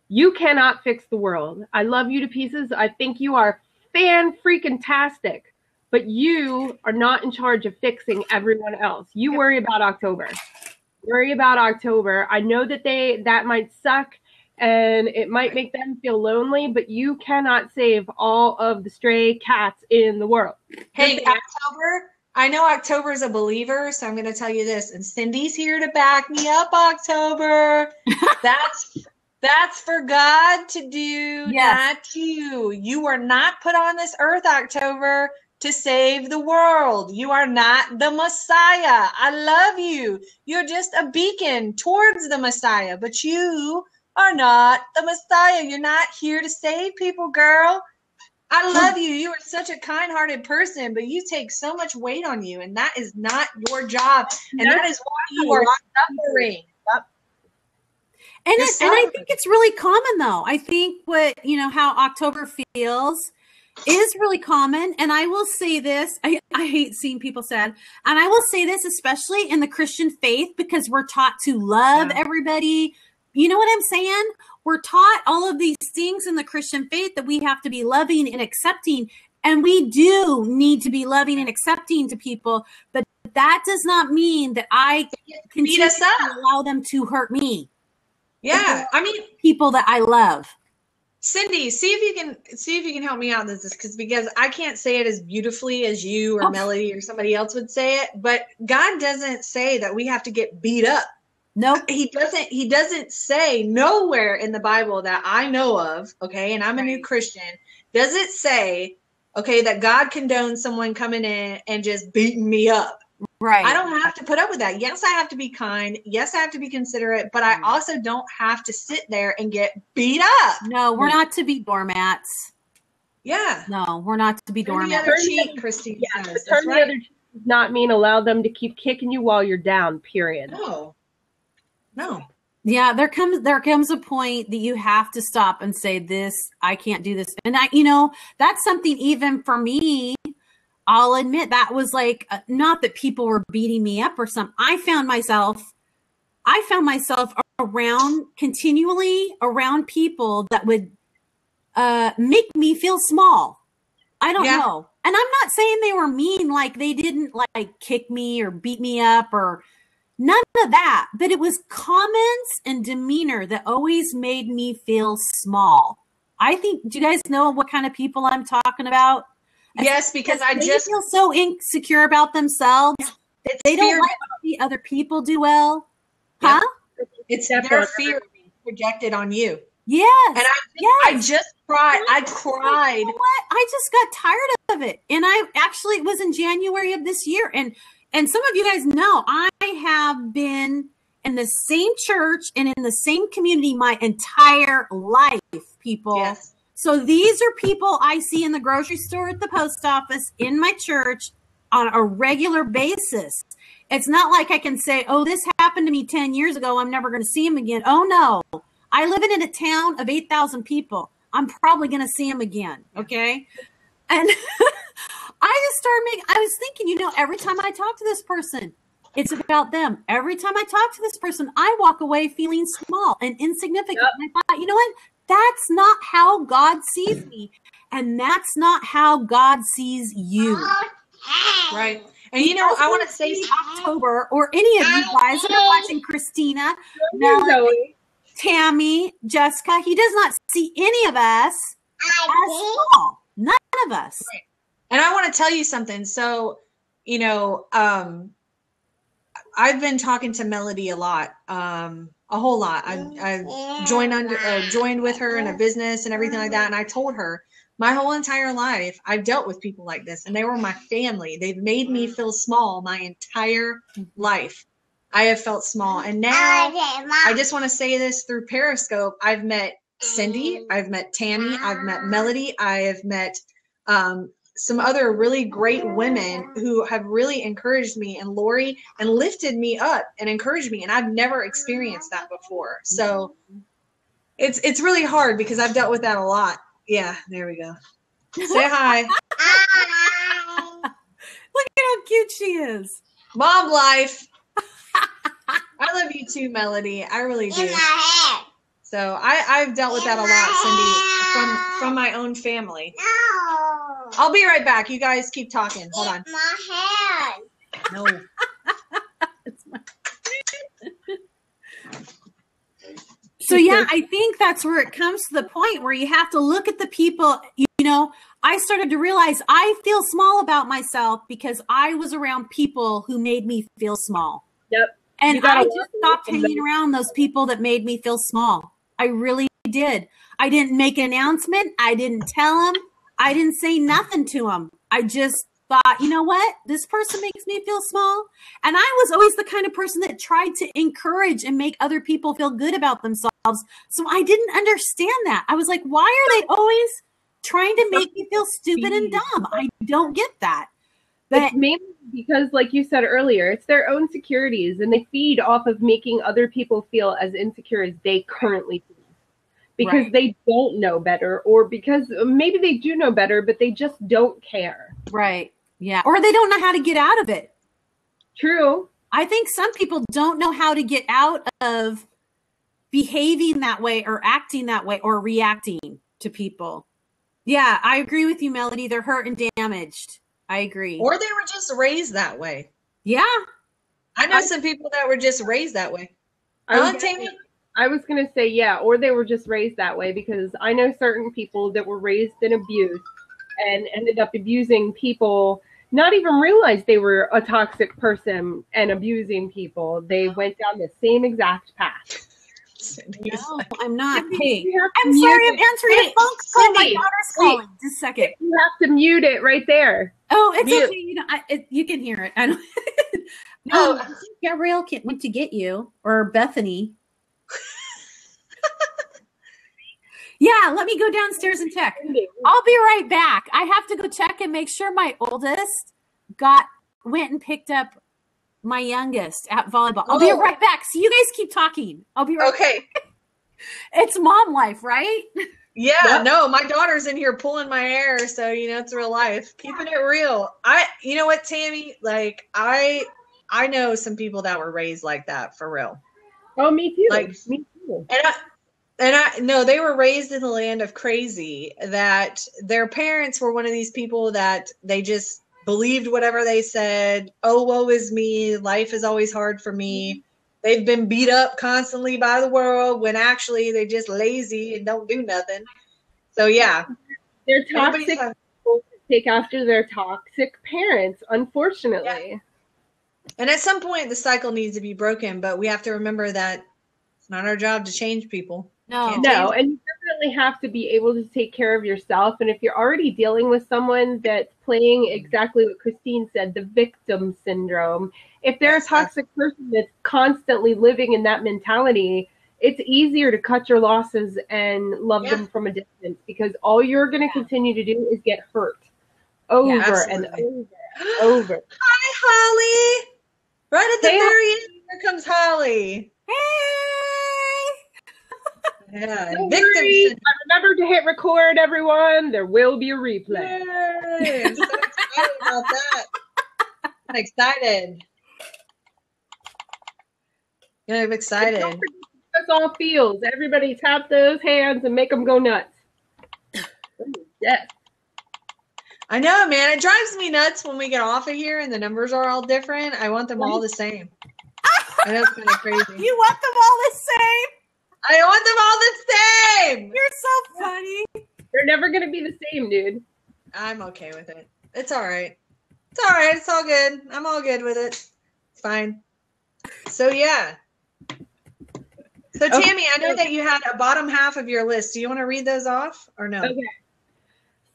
Speaker 1: You cannot fix the world. I love you to pieces. I think you are fan-freaking-tastic, but you are not in charge of fixing everyone else. You worry about October. Worry about October. I know that that might suck and it might make them feel lonely, but you cannot save all of the stray cats in the world.
Speaker 2: Hey, October, I know October is a believer, so I'm going to tell you this, and Cindy's here to back me up, October. That's for God to do, not you. You are not put on this earth, October, to save the world. You are not the Messiah. I love you. You're just a beacon towards the Messiah, but you are not the Messiah. You're not here to save people, girl. I love you. You are such a kind-hearted person, but you take so much weight on you, and that is not your job, and that is why you are suffering.
Speaker 3: And I think it's really common, though. I think how October feels is really common. And I will say this, I hate seeing people sad. And I will say this, especially in the Christian faith, because we're taught to love everybody. You know what I'm saying? We're taught all of these things in the Christian faith that we have to be loving and accepting. And we do need to be loving and accepting to people. But that does not mean that I continue to allow them to hurt me.
Speaker 2: Yeah, I mean,
Speaker 3: people that I love.
Speaker 2: Cindy, see if you can help me out with this, because I can't say it as beautifully as you or Melody or somebody else would say it. But God doesn't say that we have to get beat up.
Speaker 3: No,
Speaker 2: He doesn't. He doesn't say nowhere in the Bible that I know of. Okay, and I'm a new Christian. Does it say, that God condones someone coming in and just beating me up?
Speaker 3: Right.
Speaker 2: I don't have to put up with that. Yes, I have to be kind. Yes, I have to be considerate, but I also don't have to sit there and get beat up.
Speaker 3: No, we're not to be doormats.
Speaker 2: Yeah.
Speaker 3: No, we're not to be doormats.
Speaker 2: The other cheek, Christine says.
Speaker 1: Turn the other cheek does not mean allow them to keep kicking you while you're down, period.
Speaker 2: No.
Speaker 3: Yeah, there comes a point that you have to stop and say, this, I can't do this. And that's something even for me. I'll admit that was like, not that people were beating me up or something. I found myself continually around people that would make me feel small. I don't know. And I'm not saying they were mean, like they didn't like kick me or beat me up or none of that. But it was comments and demeanor that always made me feel small. I think, do you guys know what kind of people I'm talking about?
Speaker 2: Yes, because
Speaker 3: they feel so insecure about themselves. They don't like to see other people do well. Huh?
Speaker 2: It's their fear being projected on you.
Speaker 3: Yes.
Speaker 2: And I just cried. I cried.
Speaker 3: You know what? I just got tired of it. And it was in January of this year. And some of you guys know I have been in the same church and in the same community my entire life, people.
Speaker 2: Yes.
Speaker 3: So these are people I see in the grocery store, at the post office, in my church on a regular basis. It's not like I can say, this happened to me 10 years ago. I'm never going to see him again. Oh, no. I live in a town of 8,000 people. I'm probably going to see him again. Okay. And I was thinking, every time I talk to this person, it's about them. Every time I talk to this person, I walk away feeling small and insignificant. Yep. And I thought, you know what? That's not how God sees me. And that's not how God sees you.
Speaker 2: Right. And I want to say
Speaker 3: October, or any of you guys that are watching, Christina, Melanie, Tami, Jessica, he does not see any of us as small. None of us.
Speaker 2: Right. And I want to tell you something. So, I've been talking to Melody a lot. A whole lot. I joined with her in a business and everything like that. And I told her my whole entire life, I've dealt with people like this, and they were my family. They've made me feel small my entire life. I have felt small. And now I just want to say this through Periscope. I've met Cindy. I've met Tami. I've met Melody. I have met some other really great women who have really encouraged me, and Lori, and lifted me up and encouraged me. And I've never experienced that before. So It's really hard because I've dealt with that a lot. Yeah, there we go. Say hi.
Speaker 3: Look at how cute she is.
Speaker 2: Mom life. I love you too, Melody. I really do. So I've dealt with that a lot, Cindy, from my own family.
Speaker 4: No.
Speaker 2: I'll be right back. You guys keep talking. Hold on.
Speaker 4: My hand.
Speaker 2: No.
Speaker 3: So yeah, I think that's where it comes to the point where you have to look at the people. You know, I started to realize I feel small about myself because I was around people who made me feel small.
Speaker 1: Yep.
Speaker 3: And I just stopped hanging around those people that made me feel small. I really did. I didn't make an announcement. I didn't tell them. I didn't say nothing to them. I just thought, you know what? This person makes me feel small. And I was always the kind of person that tried to encourage and make other people feel good about themselves. So I didn't understand that. I was like, why are they always trying to make me feel stupid and dumb? I don't get that. But
Speaker 1: it's mainly because, like you said earlier, it's their own insecurities, and they feed off of making other people feel as insecure as they currently feel. Because they don't know better, or because maybe they do know better, but they just don't care.
Speaker 3: Right. Yeah. Or they don't know how to get out of it.
Speaker 1: True.
Speaker 3: I think some people don't know how to get out of behaving that way or acting that way or reacting to people. Yeah, I agree with you, Melody. They're hurt and damaged. I agree.
Speaker 2: Or they were just raised that way.
Speaker 3: Yeah.
Speaker 2: I know some people that were just raised that way. Tami?
Speaker 1: I was going to say, yeah, or they were just raised that way, because I know certain people that were raised in abuse and ended up abusing people, not even realize they were a toxic person and abusing people. They went down the same exact path.
Speaker 3: No, I'm not. Hey,
Speaker 1: I'm
Speaker 3: sorry, I'm answering a phone call. My daughter's calling. Just a second.
Speaker 1: You have to mute it right there.
Speaker 3: Oh, it's okay. You know, you can hear it. I don't. No, I think Gabrielle went to get you, or Bethany. Yeah, let me go downstairs and check. I'll be right back. I have to go check and make sure my oldest went and picked up my youngest at volleyball. I'll be right back. So you guys keep talking. I'll be right back. It's mom life, right?
Speaker 2: Yeah, no, my daughter's in here pulling my hair, so you know it's real life. Keeping it real. You know what, Tami? Like I know some people that were raised like that for real.
Speaker 1: Oh, me too.
Speaker 2: Like
Speaker 1: me too.
Speaker 2: And I no, they were raised in the land of crazy, that their parents were one of these people that they just believed whatever they said. Oh, woe is me. Life is always hard for me. They've been beat up constantly by the world when actually they're just lazy and don't do nothing. So yeah.
Speaker 1: They're toxic people take after their toxic parents, unfortunately.
Speaker 2: Yeah. And at some point the cycle needs to be broken, but we have to remember that it's not our job to change people.
Speaker 1: No, and you definitely have to be able to take care of yourself. And if you're already dealing with someone that's playing exactly what Christine said, the victim syndrome, if they're a toxic person that's constantly living in that mentality, it's easier to cut your losses and love them from a distance, because all you're going to continue to do is get hurt over and over and over.
Speaker 2: Hi, Holly. Right at the very end, here comes Holly.
Speaker 3: Hey.
Speaker 2: Yeah,
Speaker 1: remember to hit record, everyone. There will be a replay.
Speaker 2: Yay, I'm so excited about that. I'm excited. Yeah, I'm excited.
Speaker 1: That's all feels. Everybody tap those hands and make them go nuts. Yes.
Speaker 2: I know, man. It drives me nuts when we get off of here and the numbers are all different. I want them all the same. I know it's kind of crazy.
Speaker 3: You want them all the same?
Speaker 2: I want them all the same.
Speaker 3: You're so funny.
Speaker 1: They're never going to be the same, dude.
Speaker 2: I'm okay with it. It's all right. It's all right. It's all good. I'm all good with it. It's fine. So, yeah. So, Tami, I know that you had a bottom half of your list. Do you want to read those off or no?
Speaker 1: Okay.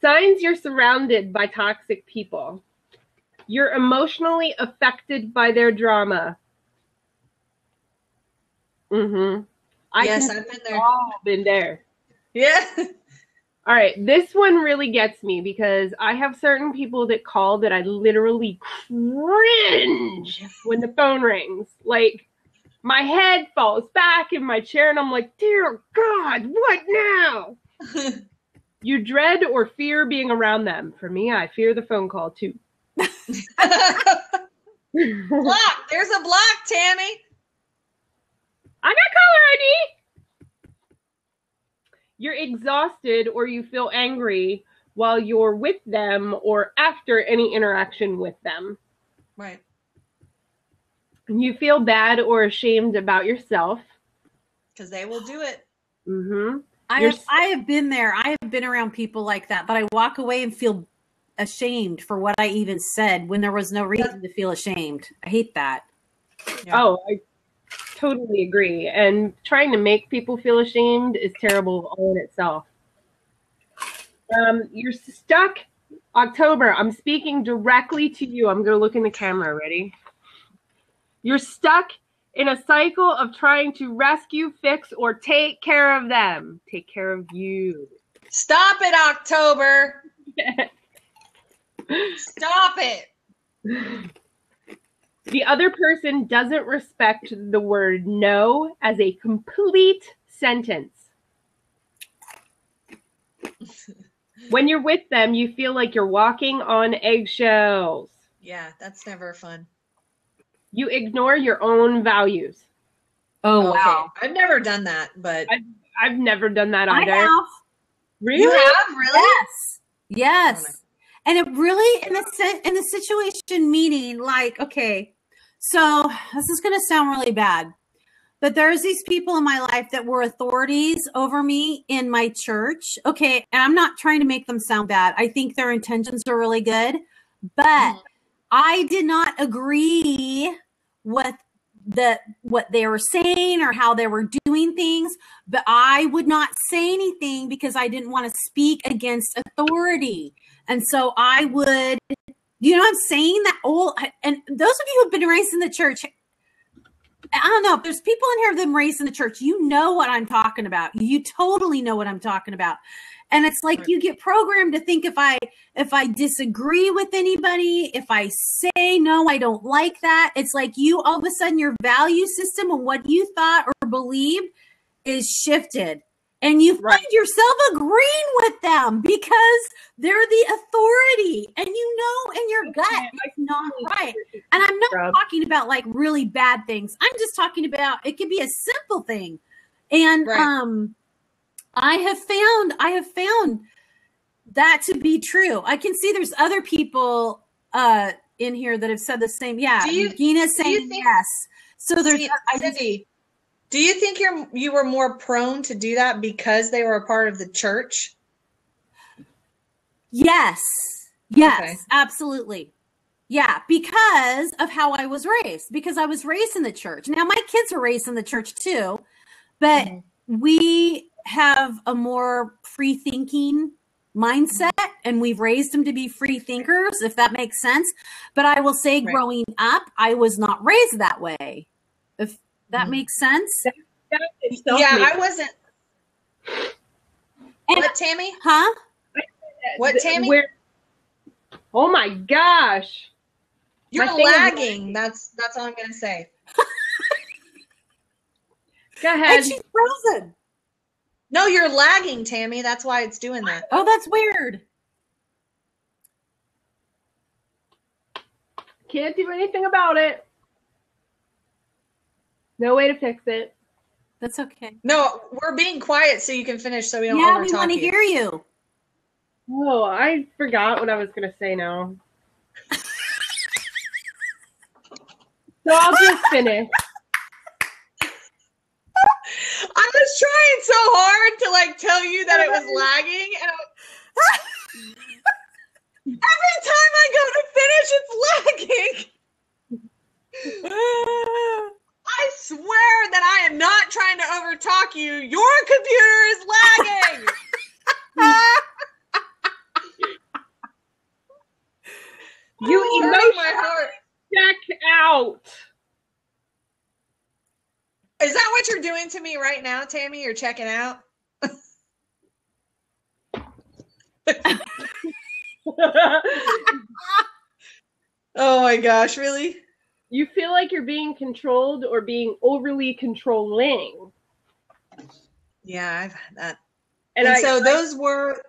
Speaker 1: Signs you're surrounded by toxic people. You're emotionally affected by their drama. Mm-hmm.
Speaker 2: Yes, I've been there.
Speaker 1: All been there.
Speaker 2: Yeah.
Speaker 1: All right. This one really gets me, because I have certain people that call that I literally cringe when the phone rings. Like, My head falls back in my chair and I'm like, dear God, what now? You dread or fear being around them. For me, I fear the phone call too.
Speaker 2: Block. There's a block, Tami.
Speaker 1: I got caller ID. You're exhausted or you feel angry while you're with them or after any interaction with them.
Speaker 2: Right.
Speaker 1: You feel bad or ashamed about yourself.
Speaker 2: Because they will do it.
Speaker 1: Mm-hmm.
Speaker 3: I have been there. I have been around people like that, but I walk away and feel ashamed for what I even said when there was no reason to feel ashamed. I hate that.
Speaker 2: Yeah.
Speaker 1: Oh, I totally agree. And trying to make people feel ashamed is terrible all in itself. You're stuck. October, I'm speaking directly to you. I'm going to look in the camera. Ready? You're stuck in a cycle of trying to rescue, fix, or take care of them. Take care of you.
Speaker 2: Stop it, October. Stop it.
Speaker 1: The other person doesn't respect the word no as a complete sentence. When you're with them, you feel like you're walking on eggshells.
Speaker 2: Yeah, that's never fun.
Speaker 1: You ignore your own values.
Speaker 3: Oh,
Speaker 2: Okay.
Speaker 3: wow.
Speaker 2: I've never done that, but
Speaker 1: I've never done that
Speaker 3: I
Speaker 1: either.
Speaker 3: have.
Speaker 1: Really?
Speaker 2: you have really?
Speaker 3: Yes. Yes. And it really, in the situation, meaning like, okay, so this is going to sound really bad, but there's these people in my life that were authorities over me in my church. Okay. And I'm not trying to make them sound bad. I think their intentions are really good, but I did not agree with what they were saying or how they were doing things, but I would not say anything because I didn't want to speak against authority. And so I would, you know what I'm saying? That old, and those of you who've been raised in the church, I don't know, if there's people in here that have been raised in the church, you know what I'm talking about. You totally know what I'm talking about. And it's like you get programmed to think if I disagree with anybody, if I say no, I don't like that, it's like you all of a sudden your value system and what you thought or believed is shifted. And you find yourself agreeing with them because they're the authority. And you know in your gut it's not right. And I'm not talking about like really bad things. I'm just talking about it could be a simple thing. And I have found that to be true. I can see there's other people in here that have said the same. Yeah, Gina's saying yes. So there's
Speaker 2: Cindy, do you think you were more prone to do that because they were a part of the church?
Speaker 3: Yes, okay. Absolutely. Yeah, because of how I was raised. Because I was raised in the church. Now my kids are raised in the church too, but we have a more free thinking mindset and we've raised them to be free thinkers, if that makes sense. But I will say growing up, I was not raised that way. If that makes sense.
Speaker 2: I wasn't. What, Tami?
Speaker 3: Huh?
Speaker 2: What, Tami?
Speaker 1: Oh my gosh.
Speaker 2: You're lagging. That's all I'm going to say.
Speaker 1: Go ahead.
Speaker 3: And she's frozen.
Speaker 2: No, you're lagging, Tami. That's why it's doing that.
Speaker 3: Oh, that's weird.
Speaker 1: Can't do anything about it. No way to fix it.
Speaker 3: That's okay.
Speaker 2: No, we're being quiet so you can finish so we don't overtalk you.
Speaker 3: Yeah, we want to hear you.
Speaker 1: Oh, I forgot what I was going to say now. So I'll just finish.
Speaker 2: I was trying so hard to like tell you that it was lagging, and every time I go to finish, it's lagging. I swear that I am not trying to overtalk you. Your computer is lagging.
Speaker 1: You emotionally check out.
Speaker 2: Is that what you're doing to me right now, Tami? You're checking out? Oh my gosh, really?
Speaker 1: You feel like you're being controlled or being overly controlling.
Speaker 2: Yeah, I've had that.
Speaker 1: And
Speaker 2: so those were...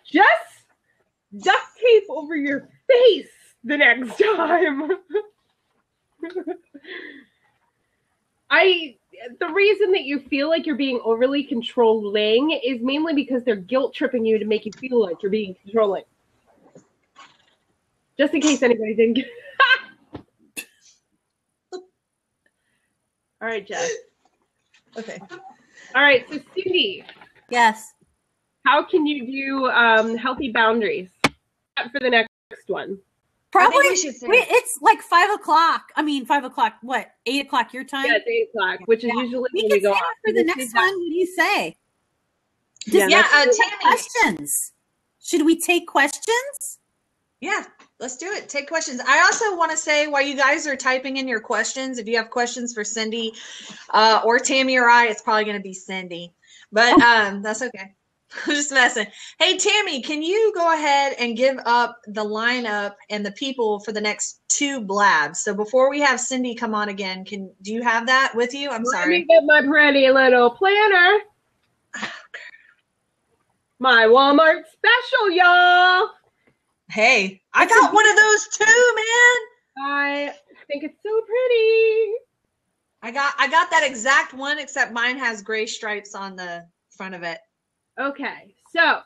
Speaker 1: Just duct tape over your face the next time. The reason that you feel like you're being overly controlling is mainly because they're guilt tripping you to make you feel like you're being controlling. Just in case anybody didn't get All right, Jess.
Speaker 2: Okay.
Speaker 1: All right, so Cindy.
Speaker 3: Yes.
Speaker 1: How can you do healthy boundaries for the next one?
Speaker 3: Probably.
Speaker 2: we should say
Speaker 3: It's like 5 o'clock. I mean, 5 o'clock. What? 8 o'clock your time?
Speaker 1: Yeah, it's 8 o'clock, which is usually
Speaker 3: We
Speaker 1: when
Speaker 3: can
Speaker 1: we go
Speaker 3: save
Speaker 1: off.
Speaker 3: it for the next one. What do you say?
Speaker 2: Tammy.
Speaker 3: Questions. Should we take questions?
Speaker 2: Yeah, let's do it. Take questions. I also want to say, while you guys are typing in your questions, if you have questions for Cindy or Tammy or I, it's probably going to be Cindy. But that's okay. I'm just messing. Hey, Tammy, can you go ahead and give up the lineup and the people for the next 2 blabs? So before we have Cindy come on again, do you have that with you? I'm sorry.
Speaker 1: Let me get my pretty little planner. My Walmart special, y'all.
Speaker 2: Hey, I got one of those too, man.
Speaker 1: I think it's so pretty.
Speaker 2: I got that exact one, except mine has gray stripes on the front of it.
Speaker 1: Okay, so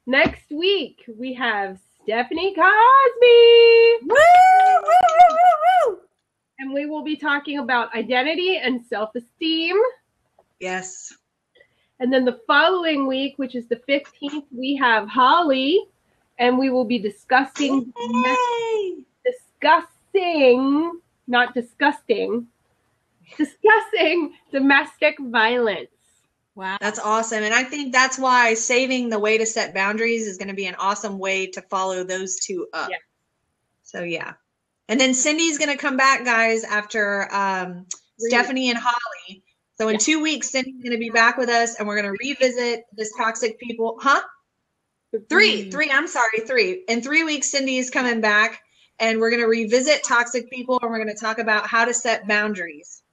Speaker 1: next week we have Stephanie Cosby.
Speaker 3: Woo, woo, woo, woo, woo.
Speaker 1: And we will be talking about identity and self-esteem.
Speaker 2: Yes.
Speaker 1: And then the following week, which is the 15th, we have Holly, and we will be discussing, discussing domestic violence.
Speaker 3: Wow.
Speaker 2: That's awesome. And I think that's why saving the way to set boundaries is going to be an awesome way to follow those 2 up.
Speaker 1: Yeah.
Speaker 2: So, yeah. And then Cindy's going to come back, guys, after Stephanie and Holly. So in 2 weeks, Cindy's going to be back with us, and we're going to revisit this toxic people. Huh? 3. I'm sorry, 3. In 3 weeks, Cindy is coming back, and we're going to revisit toxic people, and we're going to talk about how to set boundaries.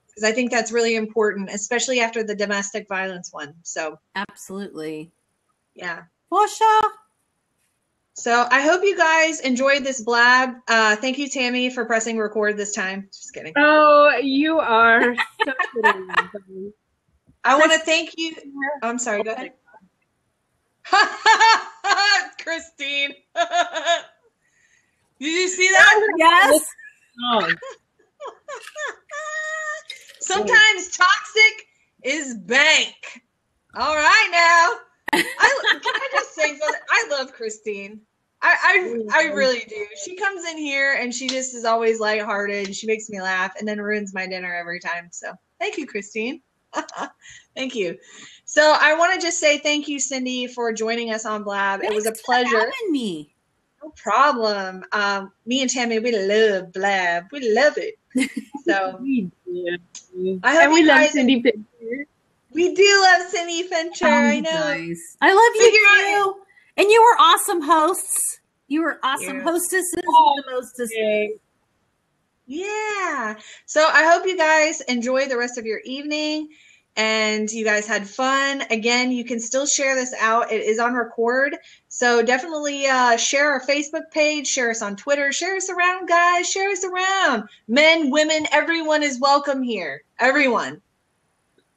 Speaker 2: Because I think that's really important, especially after the domestic violence one. So
Speaker 3: absolutely.
Speaker 2: Yeah.
Speaker 3: For sure.
Speaker 2: So I hope you guys enjoyed this blab. Thank you, Tammy, for pressing record this time. Just kidding.
Speaker 1: Oh, you are so good.
Speaker 2: I want to thank you. Oh, I'm sorry. Go ahead. Christine. Did you see that?
Speaker 3: Yes.
Speaker 1: Oh.
Speaker 2: Sometimes toxic is bank. All right now. Can I just say something? I love Christine. I really do. She comes in here and she just is always lighthearted and she makes me laugh and then ruins my dinner every time. So thank you, Christine. Thank you. So I want to just say thank you, Cindy, for joining us on Blab. It was a pleasure.
Speaker 3: For having me.
Speaker 2: No problem. Me and Tammy, we love Blab. We love it. So I hope
Speaker 1: we
Speaker 2: love
Speaker 1: Cindy Fincher.
Speaker 2: We do love Cindy Fincher. I know.
Speaker 3: Nice. I love you too. And you were awesome hosts. You were awesome hostesses. The mostest.
Speaker 2: Yeah. So I hope you guys enjoy the rest of your evening and you guys had fun. Again, you can still share this out. It is on record. So definitely share our Facebook page, share us on Twitter, share us around, guys. Share us around. Men, women, everyone is welcome here. Everyone.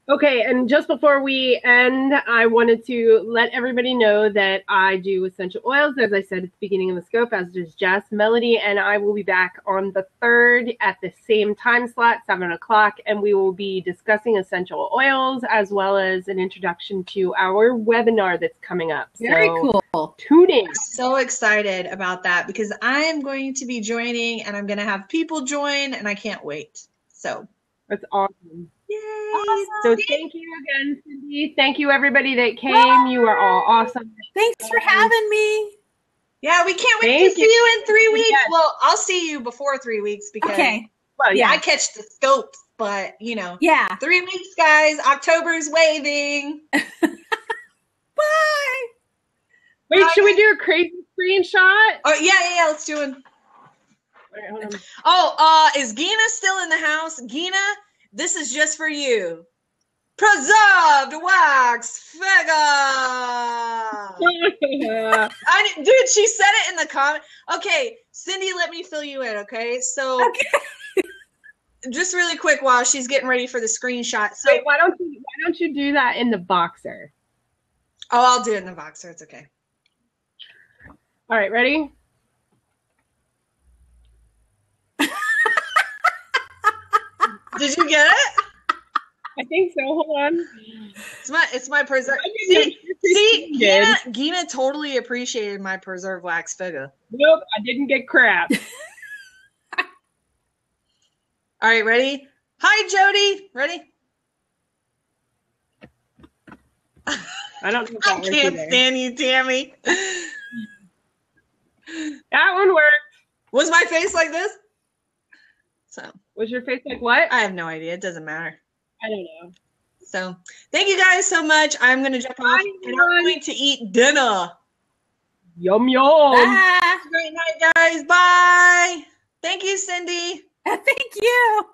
Speaker 1: Okay, and just before we end, I wanted to let everybody know that I do essential oils, as I said at the beginning of the scope, as does Jess. Melody and I will be back on the 3rd at the same time slot, 7 o'clock, and we will be discussing essential oils as well as an introduction to our webinar that's coming up.
Speaker 3: Very cool.
Speaker 2: Tune in. I'm so excited about that because I am going to be joining and I'm going to have people join and I can't wait. So
Speaker 1: that's awesome.
Speaker 2: Yay!
Speaker 1: Awesome. So thank you again, Cindy. Thank you, everybody that came. You are all awesome.
Speaker 3: Thanks for having me.
Speaker 2: Yeah, we can't wait to see you in 3 weeks. Yes. Well, I'll see you before 3 weeks because well, yeah, I catch the scopes, but you know, 3 weeks, guys. October's waving.
Speaker 3: Bye.
Speaker 1: Wait, should we do a crazy screenshot?
Speaker 2: Oh, yeah. Let's do it.
Speaker 1: Wait, hold on.
Speaker 2: Oh, is Gina still in the house? Gina, this is just for you. Preserved wax figure. Dude, she said it in the comment. Okay, Cindy, let me fill you in, okay? So, just really quick while she's getting ready for the screenshot. So,
Speaker 1: Wait, why don't you do that in the boxer?
Speaker 2: Oh, I'll do it in the boxer. It's okay.
Speaker 1: All right, ready?
Speaker 2: Did you get it?
Speaker 1: I think so. Hold on.
Speaker 2: It's my preserve. See, Gina totally appreciated my preserved wax figure.
Speaker 1: Nope, I didn't get crap.
Speaker 2: All right, ready? Hi, Jody. Ready?
Speaker 1: I don't know if
Speaker 2: I can't stand you, Tami.
Speaker 1: That one worked.
Speaker 2: Was my face like this? So.
Speaker 1: Was your face like what?
Speaker 2: I have no idea. It doesn't matter.
Speaker 1: I don't know.
Speaker 2: So, thank you guys so much. I'm going to jump off and I'm going to eat dinner.
Speaker 1: Yum, yum.
Speaker 3: Bye.
Speaker 2: Great night, guys. Bye. Thank you, Cindy.
Speaker 3: Thank you.